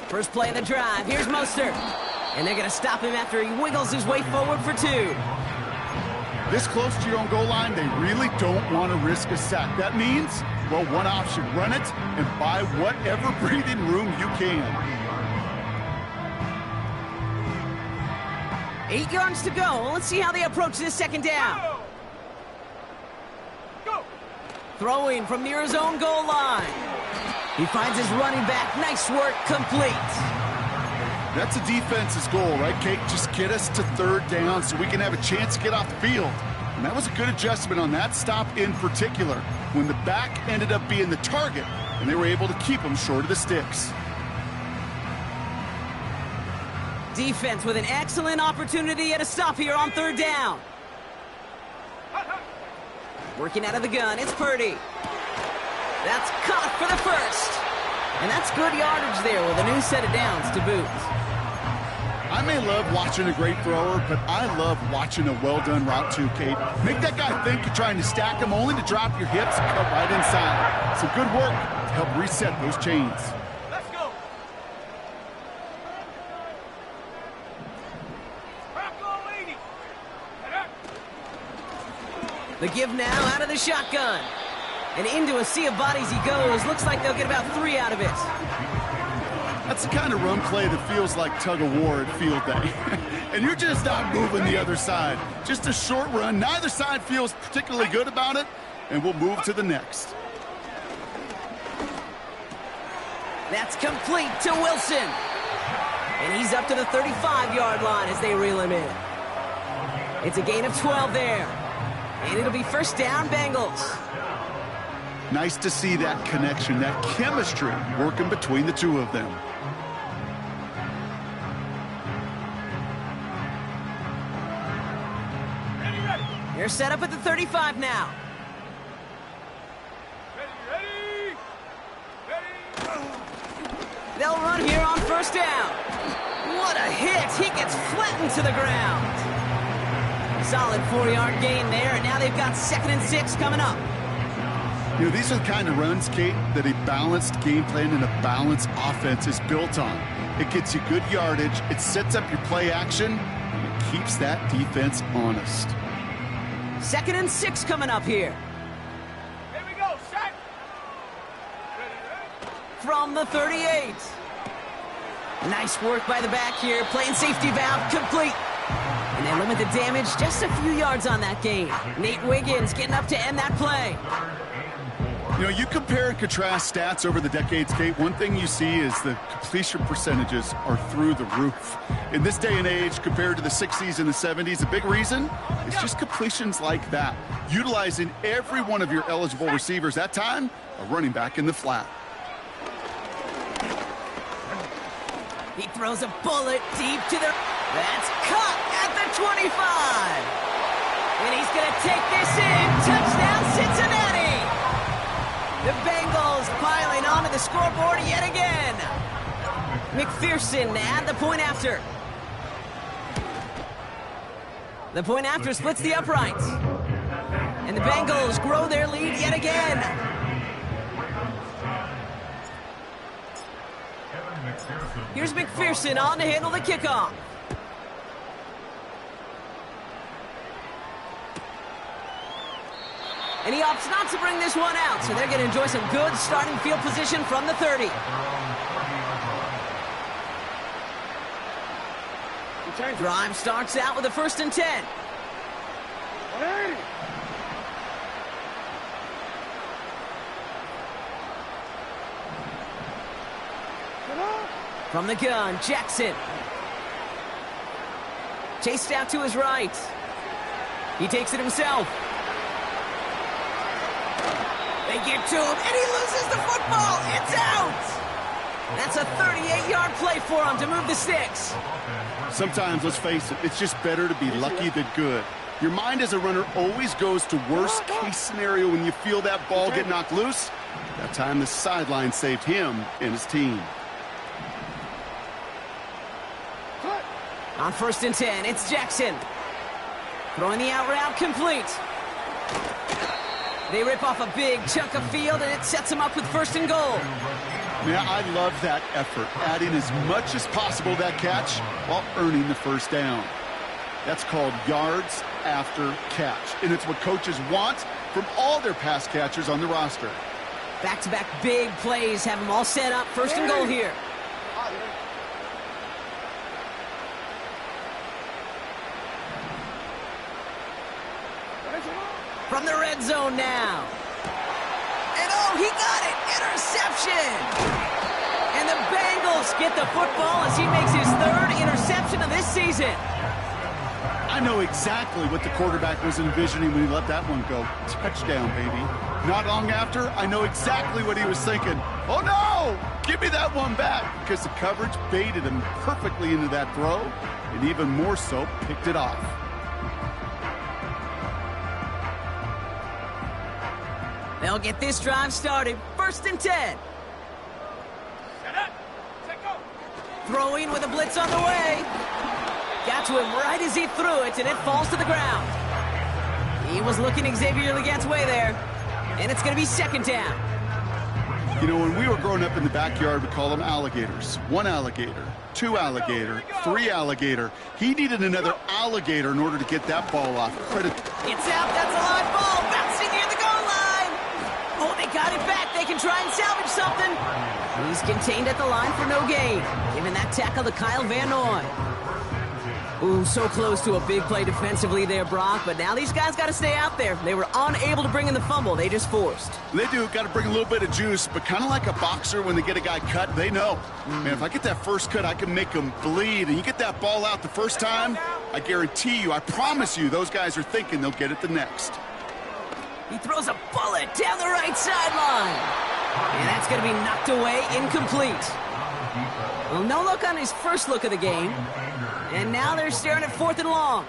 S1: First play of the drive. Here's Mostert. And they're going to stop him after he wiggles his way forward for 2.
S2: This close to your own goal line, they really don't want to risk a sack. That means, well, one option, run it and buy whatever breathing room you can.
S1: 8 yards to go. Let's see how they approach this 2nd down.
S3: Go.
S1: Throwing from near his own goal line. He finds his running back. Nice work, complete.
S2: That's a defense's goal, right, Kate? Just get us to 3rd down so we can have a chance to get off the field. And that was a good adjustment on that stop in particular, when the back ended up being the target, and they were able to keep him short of the sticks.
S1: Defense with an excellent opportunity at a stop here on 3rd down. Working out of the gun, it's Purdy. That's caught for the 1st. And that's good yardage there with a new set of downs to boot.
S2: I may love watching a great thrower, but I love watching a well-done route too, Kate. Make that guy think you're trying to stack him only to drop your hips and cut right inside. Some good work to help reset those chains.
S3: Let's go.
S1: The give now out of the shotgun. And into a sea of bodies he goes. Looks like they'll get about 3 out of it.
S2: That's the kind of run play that feels like tug-of-war at field day. And you're just not moving the other side. Just a short run. Neither side feels particularly good about it, and we'll move to the next.
S1: That's complete to Wilson. And he's up to the 35-yard line as they reel him in. It's a gain of 12 there. And it'll be 1st down, Bengals.
S2: Nice to see that connection, that chemistry working between the two of them.
S1: They're set up at the 35 now.
S3: Ready.
S1: They'll run here on 1st down. What a hit. He gets flattened to the ground. Solid 4-yard gain there, and now they've got 2nd and 6 coming up.
S2: You know, these are the kind of runs, Kate, that a balanced game plan and a balanced offense is built on. It gets you good yardage, it sets up your play action, and it keeps that defense honest.
S1: 2nd and 6 coming up here.
S3: Here we go, set.
S1: From the 38. Nice work by the back here, playing safety valve complete. And they limit the damage just a few yards on that gain. Nate Wiggins getting up to end that play.
S2: You know, you compare and contrast stats over the decades, Kate. One thing you see is the completion percentages are through the roof. In this day and age, compared to the 60s and the 70s, a big reason is just completions like that. Utilizing every one of your eligible receivers. That time, a running back in the flat.
S1: He throws a bullet deep to the... That's caught at the 25. And he's going to take this in. Touchdown, Cincinnati. The Bengals piling onto the scoreboard yet again. McPherson to add the point after. The point after splits the uprights. And the Bengals grow their lead yet again. Here's McPherson on to handle the kickoff. And he opts not to bring this one out, so they're going to enjoy some good starting field position from the 30. Drive starts out with a 1st and 10.
S3: Hey.
S1: From the gun, Jackson. Chased out to his right. He takes it himself. They get to him, and he loses the football. It's out! That's a 38-yard play for him to move the sticks.
S2: Sometimes, let's face it, it's just better to be lucky than good. Your mind as a runner always goes to worst-case scenario when you feel that ball get knocked loose. That time the sideline saved him and his team.
S1: On 1st and 10, it's Jackson. Throwing the out route complete. They rip off a big chunk of field, and it sets them up with 1st and goal.
S2: Man, I love that effort, adding as much as possible to that catch while earning the 1st down. That's called yards after catch, and it's what coaches want from all their pass catchers on the roster.
S1: Back-to-back big plays have them all set up. 1st and goal here. From the red zone now. And oh, he got it! Interception! And the Bengals get the football as he makes his 3rd interception of this season.
S2: I know exactly what the quarterback was envisioning when he let that one go. Touchdown, baby. Not long after, I know exactly what he was thinking. Oh, no! Give me that one back! Because the coverage baited him perfectly into that throw, and even more so, picked it off.
S1: They'll get this drive started. 1st and 10. Throwing with a blitz on the way. Got to him right as he threw it, and it falls to the ground. He was looking Xavier Leggett's way there, and it's going to be 2nd down.
S2: You know, when we were growing up in the backyard, we call them alligators. 1 alligator, 2 alligator, 3 alligator. He needed another alligator in order to get that ball off. Credit.
S1: It's out. That's a live ball. Bouncing near the goal line. Oh, they got it back. They can try and salvage something. He's contained at the line for no gain. Giving that tackle to Kyle Van Noy. Ooh, so close to a big play defensively there, Brock, but now these guys got to stay out there. They were unable to bring in the fumble. They just forced.
S2: They do. Got to bring a little bit of juice, but kind of like a boxer when they get a guy cut, they know. Man, if I get that first cut, I can make them bleed. And you get that ball out the first time, I guarantee you, I promise you, those guys are thinking they'll get it the next.
S1: He throws a bullet down the right sideline. And that's going to be knocked away, incomplete. Well, no look on his first look of the game. And now they're staring at 4th and long.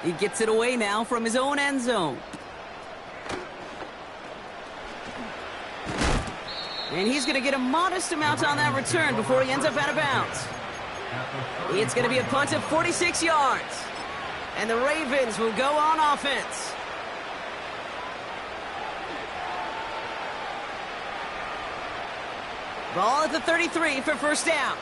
S1: He gets it away now from his own end zone. And he's going to get a modest amount on that return before he ends up out of bounds. It's going to be a punt of 46 yards. And the Ravens will go on offense. Ball at the 33 for 1st down.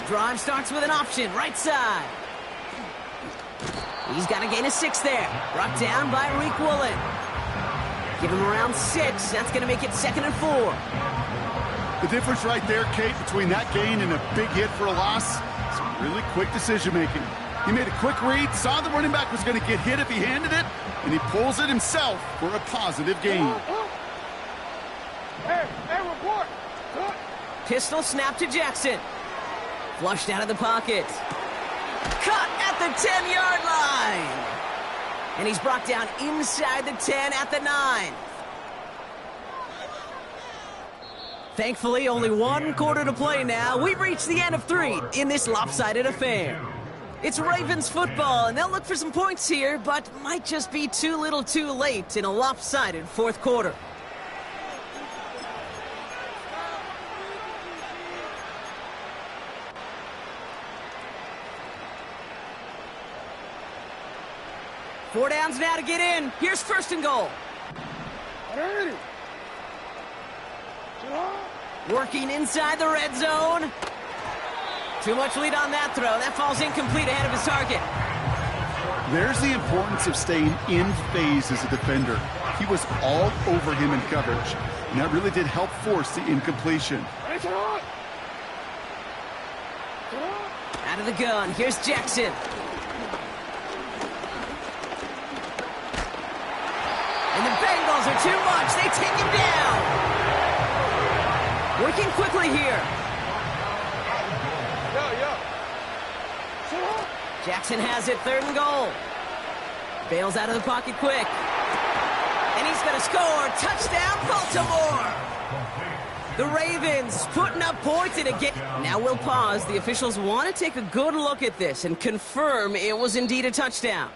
S1: Drive starts with an option, right side. He's got to gain a 6 there. Brought down by Reek Woolen. Give him around 6. That's going to make it 2nd and 4.
S2: The difference right there, Kate, between that gain and a big hit for a loss is really quick decision-making. He made a quick read, saw the running back was going to get hit if he handed it, and he pulls it himself for a positive gain.
S3: Hey, report.
S1: Pistol snap to Jackson. Flushed out of the pocket. Caught at the 10-yard line. And he's brought down inside the 10 at the 9. Thankfully, only 1 quarter to play now. We've reached the end of 3 in this lopsided affair. It's Ravens football, and they'll look for some points here, but might just be too little too late in a lopsided 4th quarter. Four downs now to get in. Here's 1st and goal. Working inside the red zone. Too much lead on that throw. That falls incomplete ahead of his target.
S2: There's the importance of staying in phase as a defender. He was all over him in coverage, and that really did help force the incompletion.
S1: Out of the gun. Here's Jackson. And the Bengals are too much. They take him down. Working quickly here. Jackson has it, 3rd and goal. Bails out of the pocket quick. And he's going to score. Touchdown, Baltimore. The Ravens putting up points in a game. Now we'll pause. The officials want to take a good look at this and confirm it was indeed a touchdown.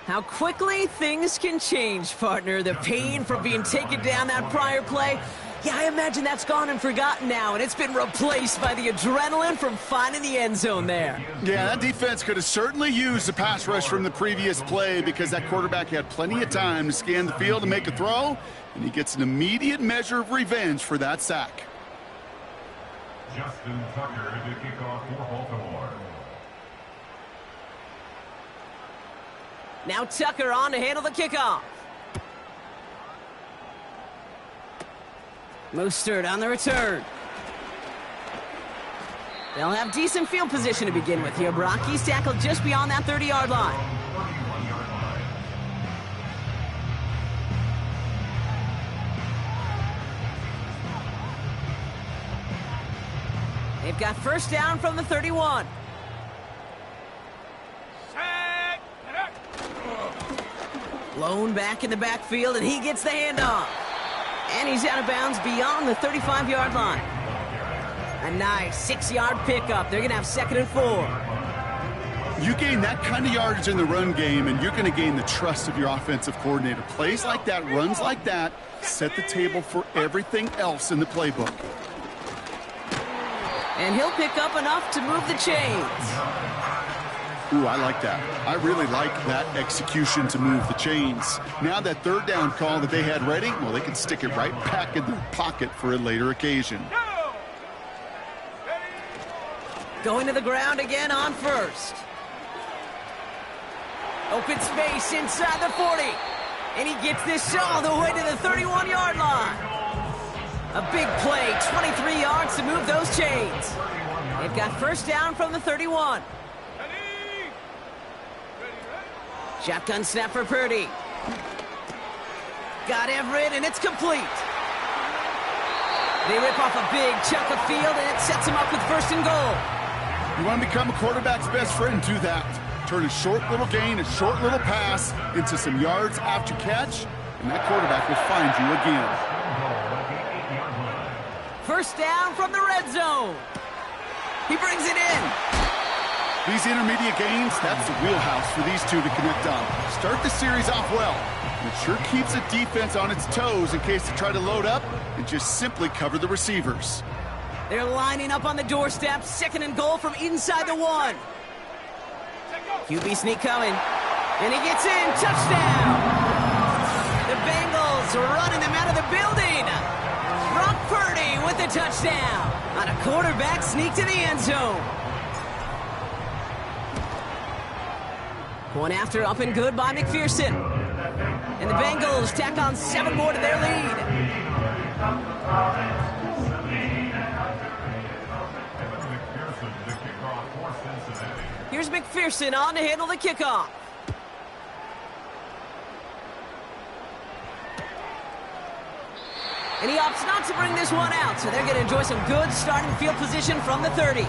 S1: How quickly things can change, partner. The pain from being taken down that prior play. Yeah, I imagine that's gone and forgotten now, and it's been replaced by the adrenaline from finding the end zone there.
S2: Yeah, that defense could have certainly used the pass rush from the previous play because that quarterback had plenty of time to scan the field and make a throw, and he gets an immediate measure of revenge for that sack.
S4: Justin Tucker to kick off for Baltimore.
S1: Now Tucker on to handle the kickoff. Mostert on the return. They'll have decent field position to begin with here, Brock. He's tackled just beyond that 30-yard line. They've got first down from the 31. Blown back in the backfield, and he gets the handoff. And he's out of bounds beyond the 35-yard line. A nice 6-yard pickup. They're going to have 2nd and 4.
S2: You gain that kind of yardage in the run game, and you're going to gain the trust of your offensive coordinator. Plays like that, runs like that, set the table for everything else in the playbook.
S1: And he'll pick up enough to move the chains.
S2: Ooh, I like that. I really like that execution to move the chains. Now that 3rd down call that they had ready, well, they can stick it right back in their pocket for a later occasion.
S1: Going to the ground again on 1st. Open space inside the 40. And he gets this all the way to the 31-yard line. A big play, 23 yards to move those chains. They've got first down from the 31. Shotgun snap for Purdy. Got Everett, and it's complete. They rip off a big chunk of field, and it sets him up with 1st and goal.
S2: You want to become a quarterback's best friend, do that. Turn a short little gain, a short little pass into some yards after catch, and that quarterback will find you again.
S1: First down from the red zone. He brings it in.
S2: These intermediate gains, that's the wheelhouse for these two to connect on. Start the series off well. It sure keeps the defense on its toes in case they try to load up and just simply cover the receivers.
S1: They're lining up on the doorstep. 2nd and goal from inside the 1. QB sneak coming. And he gets in. Touchdown! The Bengals are running them out of the building. Brock Purdy with the touchdown on a quarterback sneak to the end zone. One after, up and good by McPherson. And the Bengals tack on 7 more to their lead. Here's McPherson on to handle the kickoff. And he opts not to bring this one out, so they're going to enjoy some good starting field position from the 30.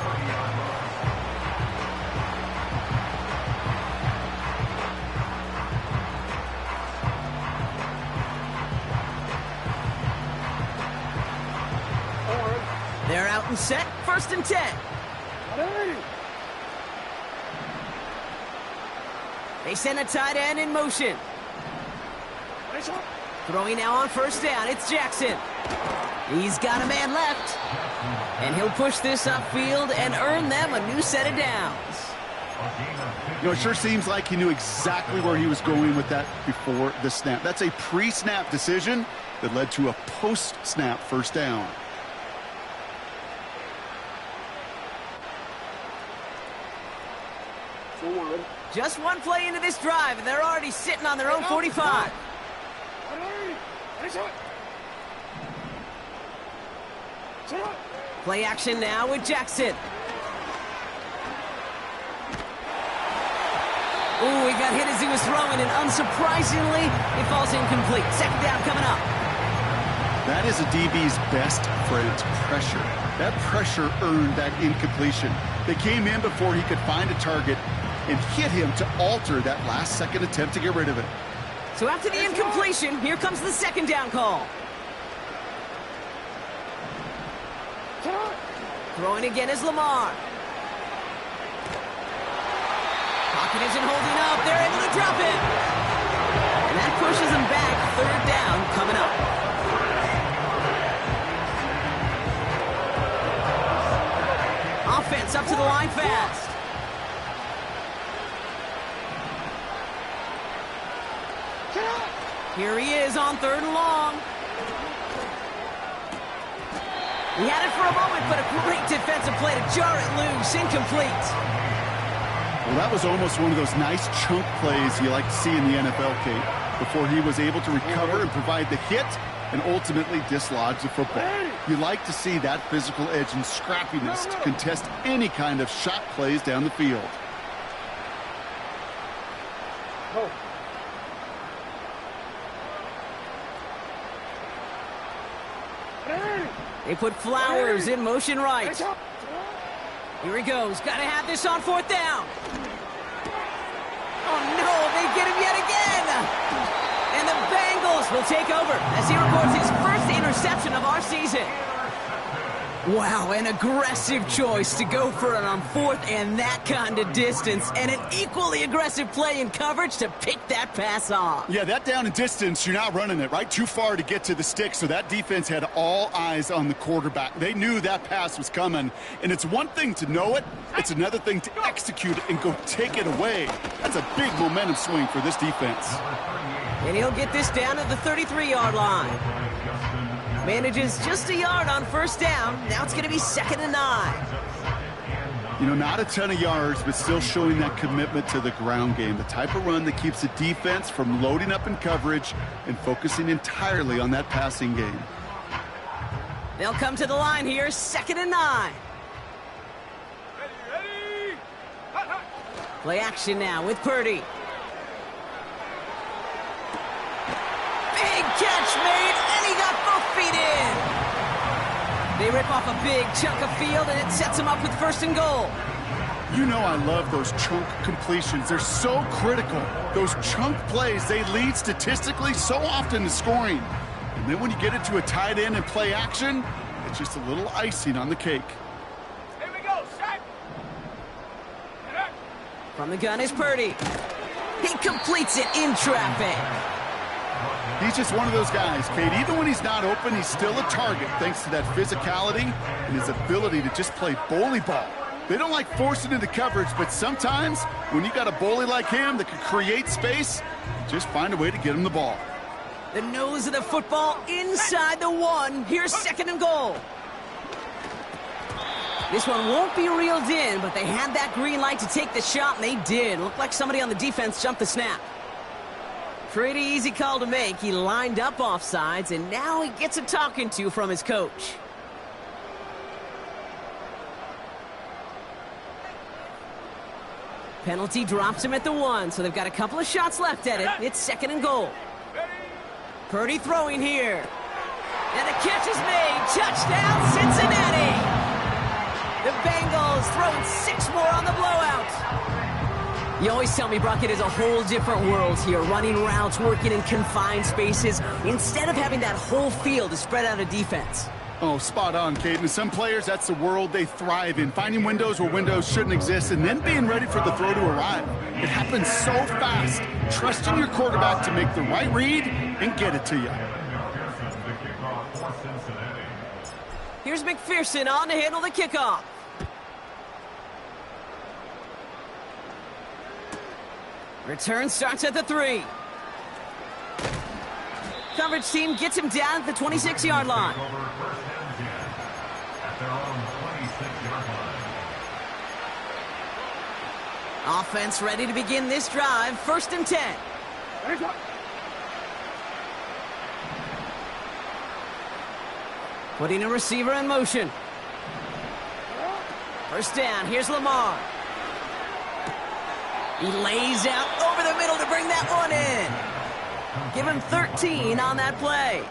S1: They're out and set, 1st and 10. They send a tight end in motion. Throwing now on 1st down, it's Jackson. He's got a man left. And he'll push this upfield and earn them a new set of downs.
S2: You know, it sure seems like he knew exactly where he was going with that before the snap. That's a pre-snap decision that led to a post-snap 1st down.
S1: Just one play into this drive, and they're already sitting on their own 45. Play action now with Jackson. Ooh, he got hit as he was throwing, and unsurprisingly, it falls incomplete. 2nd down coming up.
S2: That is a DB's best friend, pressure. That pressure earned that incompletion. They came in before he could find a target and hit him to alter that last-second attempt to get rid of it.
S1: So after the incompletion, here comes the 2nd down call. Throwing again is Lamar. Pocket isn't holding up. They're able to drop it. And that pushes them back. Third down coming up. Offense up to the line fast. Here he is on 3rd and long. He had it for a moment, but a great defensive play to jar it loose. Incomplete.
S2: Well, that was almost one of those nice chunk plays you like to see in the NFL, Kate, before he was able to recover and provide the hit and ultimately dislodge the football. You like to see that physical edge and scrappiness to contest any kind of shot plays down the field.
S1: They put Flowers in motion right. Here he goes. Got to have this on 4th down. Oh, no. They get him yet again. And the Bengals will take over as he records his first interception of our season. Wow, an aggressive choice to go for it on 4th and that kind of distance. And an equally aggressive play in coverage to pick that pass off.
S2: Yeah, that down and distance, you're not running it, right? Too far to get to the stick, so that defense had all eyes on the quarterback. They knew that pass was coming, and it's one thing to know it, it's another thing to execute it and go take it away. That's a big momentum swing for this defense.
S1: And he'll get this down at the 33-yard line. Manages just a yard on 1st down. Now it's going to be 2nd and 9.
S2: You know, not a ton of yards, but still showing that commitment to the ground game. The type of run that keeps the defense from loading up in coverage and focusing entirely on that passing game.
S1: They'll come to the line here, 2nd and 9. Play action now with Purdy. Big catch made, and he got both feet in. They rip off a big chunk of field, and it sets him up with 1st and goal.
S2: You know I love those chunk completions. They're so critical. Those chunk plays, they lead statistically so often to scoring. And then when you get into a tight end and play action, it's just a little icing on the cake.
S3: Here we go, set.
S1: From the gun is Purdy. He completes it in traffic.
S2: He's just one of those guys, Kate. Even when he's not open, he's still a target thanks to that physicality and his ability to just play bully ball. They don't like forcing into coverage, but sometimes when you got a bully like him that can create space, just find a way to get him the ball.
S1: The nose of the football inside the 1. Here's 2nd and goal. This one won't be reeled in, but they had that green light to take the shot, and they did. Looked like somebody on the defense jumped the snap. Pretty easy call to make. He lined up offsides, and now he gets a talking to from his coach. Penalty drops him at the 1, so they've got a couple of shots left at it. It's 2nd and goal. Purdy throwing here. And the catch is made. Touchdown, Cincinnati. The Bengals throwing 6 more on the blowout. You always tell me, Brock, it is a whole different world here, running routes, working in confined spaces, instead of having that whole field to spread out a defense.
S2: Oh, spot on, Kate. And some players, that's the world they thrive in, finding windows where windows shouldn't exist and then being ready for the throw to arrive. It happens so fast. Trusting your quarterback to make the right read and get it to you.
S1: Here's McPherson on to handle the kickoff. Return starts at the 3. Coverage team gets him down at the 26-yard line. Offense ready to begin this drive. 1st and 10. Putting a receiver in motion. 1st down. Here's Lamar. He lays out over the middle to bring that one in. Give him 13 on that play.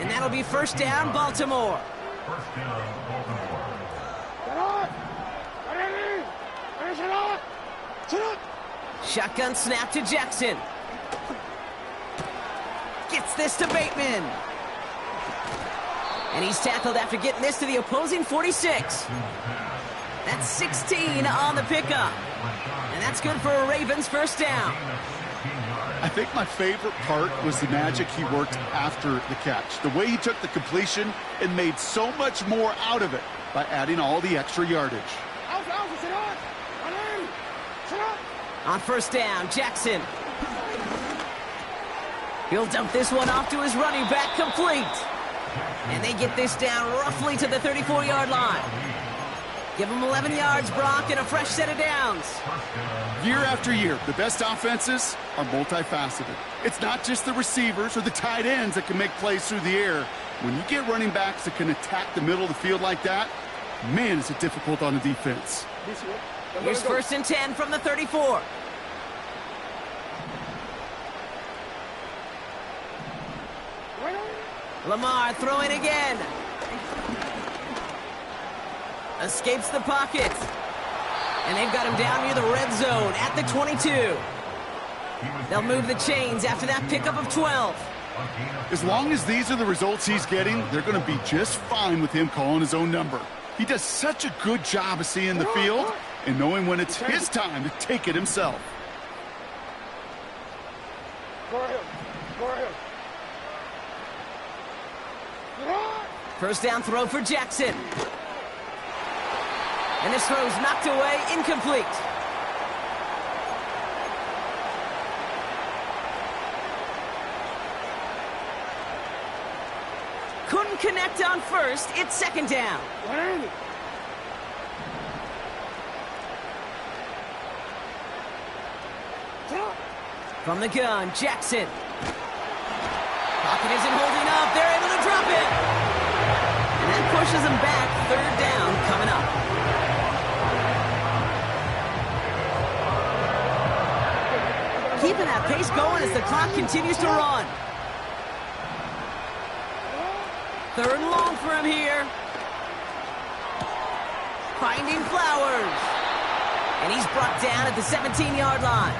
S1: And that'll be 1st down, Baltimore.
S4: First down, Baltimore.
S1: Shotgun snap to Jackson. Gets this to Bateman. And he's tackled after getting this to the opposing 46. That's 16 on the pickup. And that's good for a Ravens first down.
S2: I think my favorite part was the magic he worked after the catch. The way he took the completion and made so much more out of it by adding all the extra yardage.
S1: On first down, Jackson. He'll dump this one off to his running back, complete. And they get this down roughly to the 34-yard line. Give them 11 yards, Brock, and a fresh set of downs.
S2: Year after year, the best offenses are multifaceted. It's not just the receivers or the tight ends that can make plays through the air. When you get running backs that can attack the middle of the field like that, man, is it difficult on the defense.
S1: Here's first and 10 from the 34. Lamar throwing again. Escapes the pocket. And they've got him down near the red zone at the 22. They'll move the chains after that pickup of 12.
S2: As long as these are the results he's getting, they're going to be just fine with him calling his own number. He does such a good job of seeing the field and knowing when it's his time to take it himself.
S1: First down throw for Jackson. And this throw's knocked away, incomplete. Couldn't connect on first. It's second down. From the gun, Jackson. Pocket isn't holding up. They're able to drop it. And that pushes them back. Third down coming up. Keeping that pace going as the clock continues to run. Third and long for him here. Finding Flowers. And he's brought down at the 17-yard line.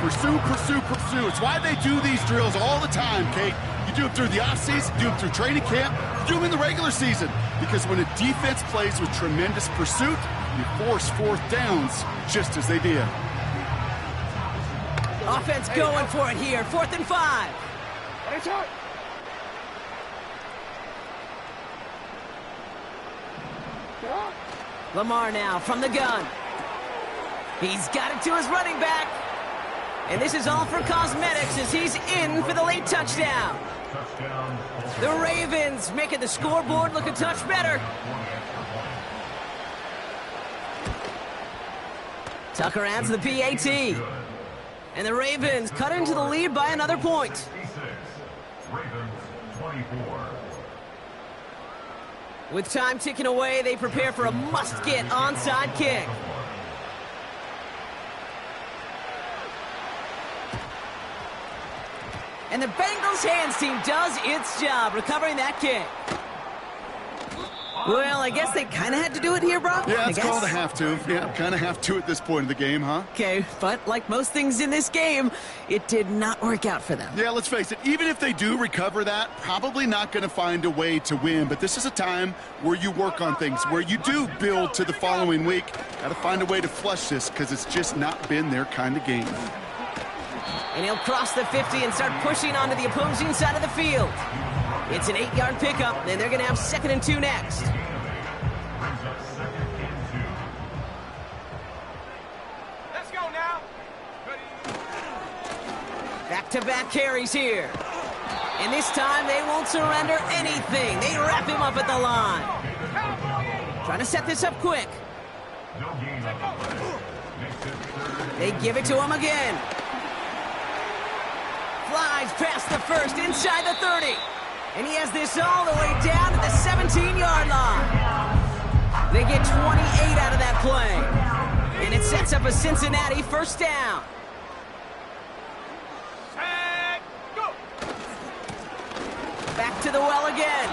S2: Pursue, pursue, pursue. It's why they do these drills all the time, Kate. You do them through the offseason, do them through training camp, do them in the regular season. Because when a defense plays with tremendous pursuit, you force fourth downs just as they did.
S1: Offense going for it here. 4th and 5. Lamar now from the gun. He's got it to his running back. And this is all for cosmetics as he's in for the late touchdown. The Ravens making the scoreboard look a touch better. Tucker adds the PAT. And the Ravens cut into the lead by another point.
S4: Ravens 24.
S1: With time ticking away, they prepare for a must-get onside kick. And the Bengals hands team does its job recovering that kick. Well, I guess they kind of had to do it here, Brock.
S2: Yeah, it's called a have to. Yeah, kind of have to at this point in the game, huh?
S1: Okay, but like most things in this game, it did not work out for them.
S2: Yeah, let's face it, even if they do recover that, probably not going to find a way to win. But this is a time where you work on things, where you do build to the following week. Got to find a way to flush this because it's just not been their kind of game.
S1: And he'll cross the 50 and start pushing onto the opposing side of the field. It's an 8-yard pickup, and they're going to have 2nd and 2 next.
S3: Let's go now.
S1: Back-to-back carries here. And this time they won't surrender anything. They wrap him up at the line. Trying to set this up quick. They give it to him again. Flies past the first, inside the 30. And he has this all the way down to the 17-yard line. They get 28 out of that play. And it sets up a Cincinnati first down.
S3: And go.
S1: Back to the well again.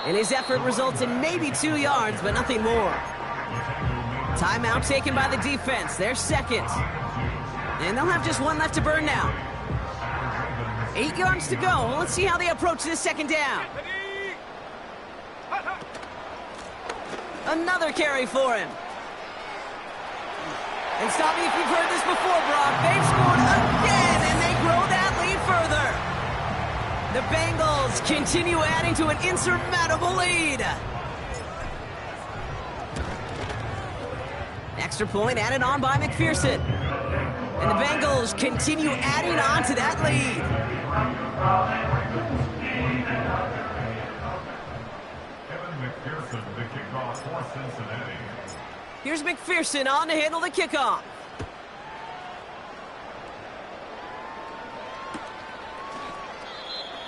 S1: And his effort results in maybe 2 yards, but nothing more. Timeout taken by the defense. They're second. And they'll have just one left to burn now. 8 yards to go. Let's see how they approach this second down. Another carry for him. And stop me if you've heard this before, Brock. They've scored again, and they grow that lead further. The Bengals continue adding to an insurmountable lead. Extra point added on by McPherson. And the Bengals continue adding on to that lead.
S4: McPherson, the kickoff for Cincinnati.
S1: Here's McPherson on to handle the kickoff.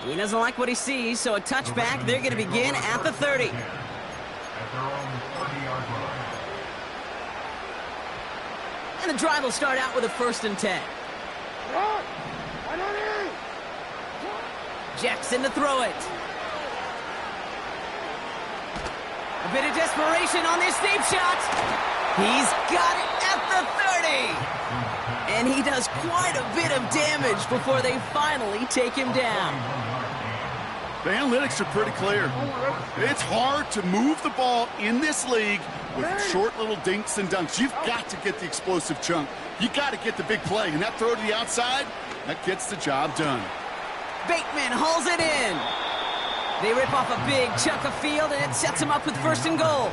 S1: He doesn't like what he sees, so a touchback. They're going to begin at the 30.
S4: At their own 30-yard line.
S1: And the drive will start out with a 1st and 10. Jackson to throw it. A bit of desperation on this deep shot. He's got it at the 30. And he does quite a bit of damage before they finally take him down.
S2: The analytics are pretty clear. It's hard to move the ball in this league with short little dinks and dunks. You've got to get the explosive chunk. You got to get the big play. And that throw to the outside, that gets the job done.
S1: Bateman hauls it in. They rip off a big chunk of field, and it sets him up with 1st and goal.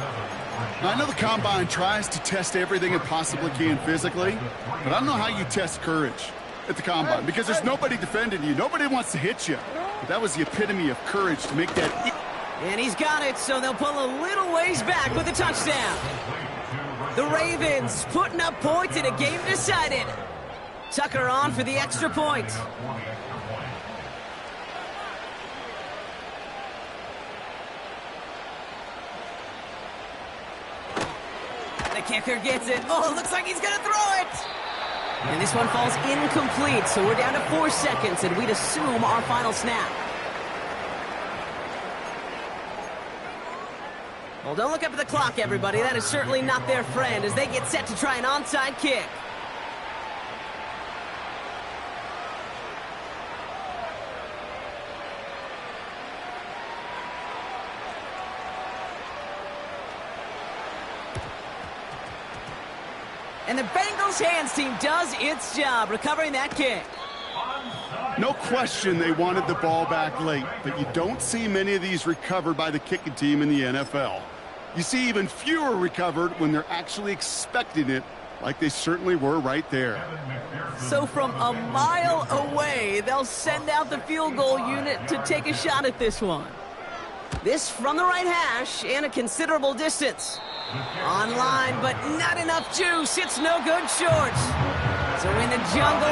S2: Now, I know the Combine tries to test everything it possibly can physically, but I don't know how you test courage at the Combine because there's nobody defending you. Nobody wants to hit you. But that was the epitome of courage to make that.
S1: And he's got it, so they'll pull a little ways back with a touchdown. The Ravens putting up points in a game decided. Tucker on for the extra point. The kicker gets it. Oh, looks like he's going to throw it. And this one falls incomplete, so we're down to 4 seconds, and we'd assume our final snap. Well, don't look up at the clock, everybody. That is certainly not their friend as they get set to try an onside kick. And the Bengals hands team does its job recovering that kick.
S2: No question they wanted the ball back late, but you don't see many of these recovered by the kicking team in the NFL. You see even fewer recovered when they're actually expecting it, like they certainly were right there.
S1: So from a mile away, they'll send out the field goal unit to take a shot at this one. This from the right hash and a considerable distance. On line, but not enough juice. It's no good short. So in the jungle.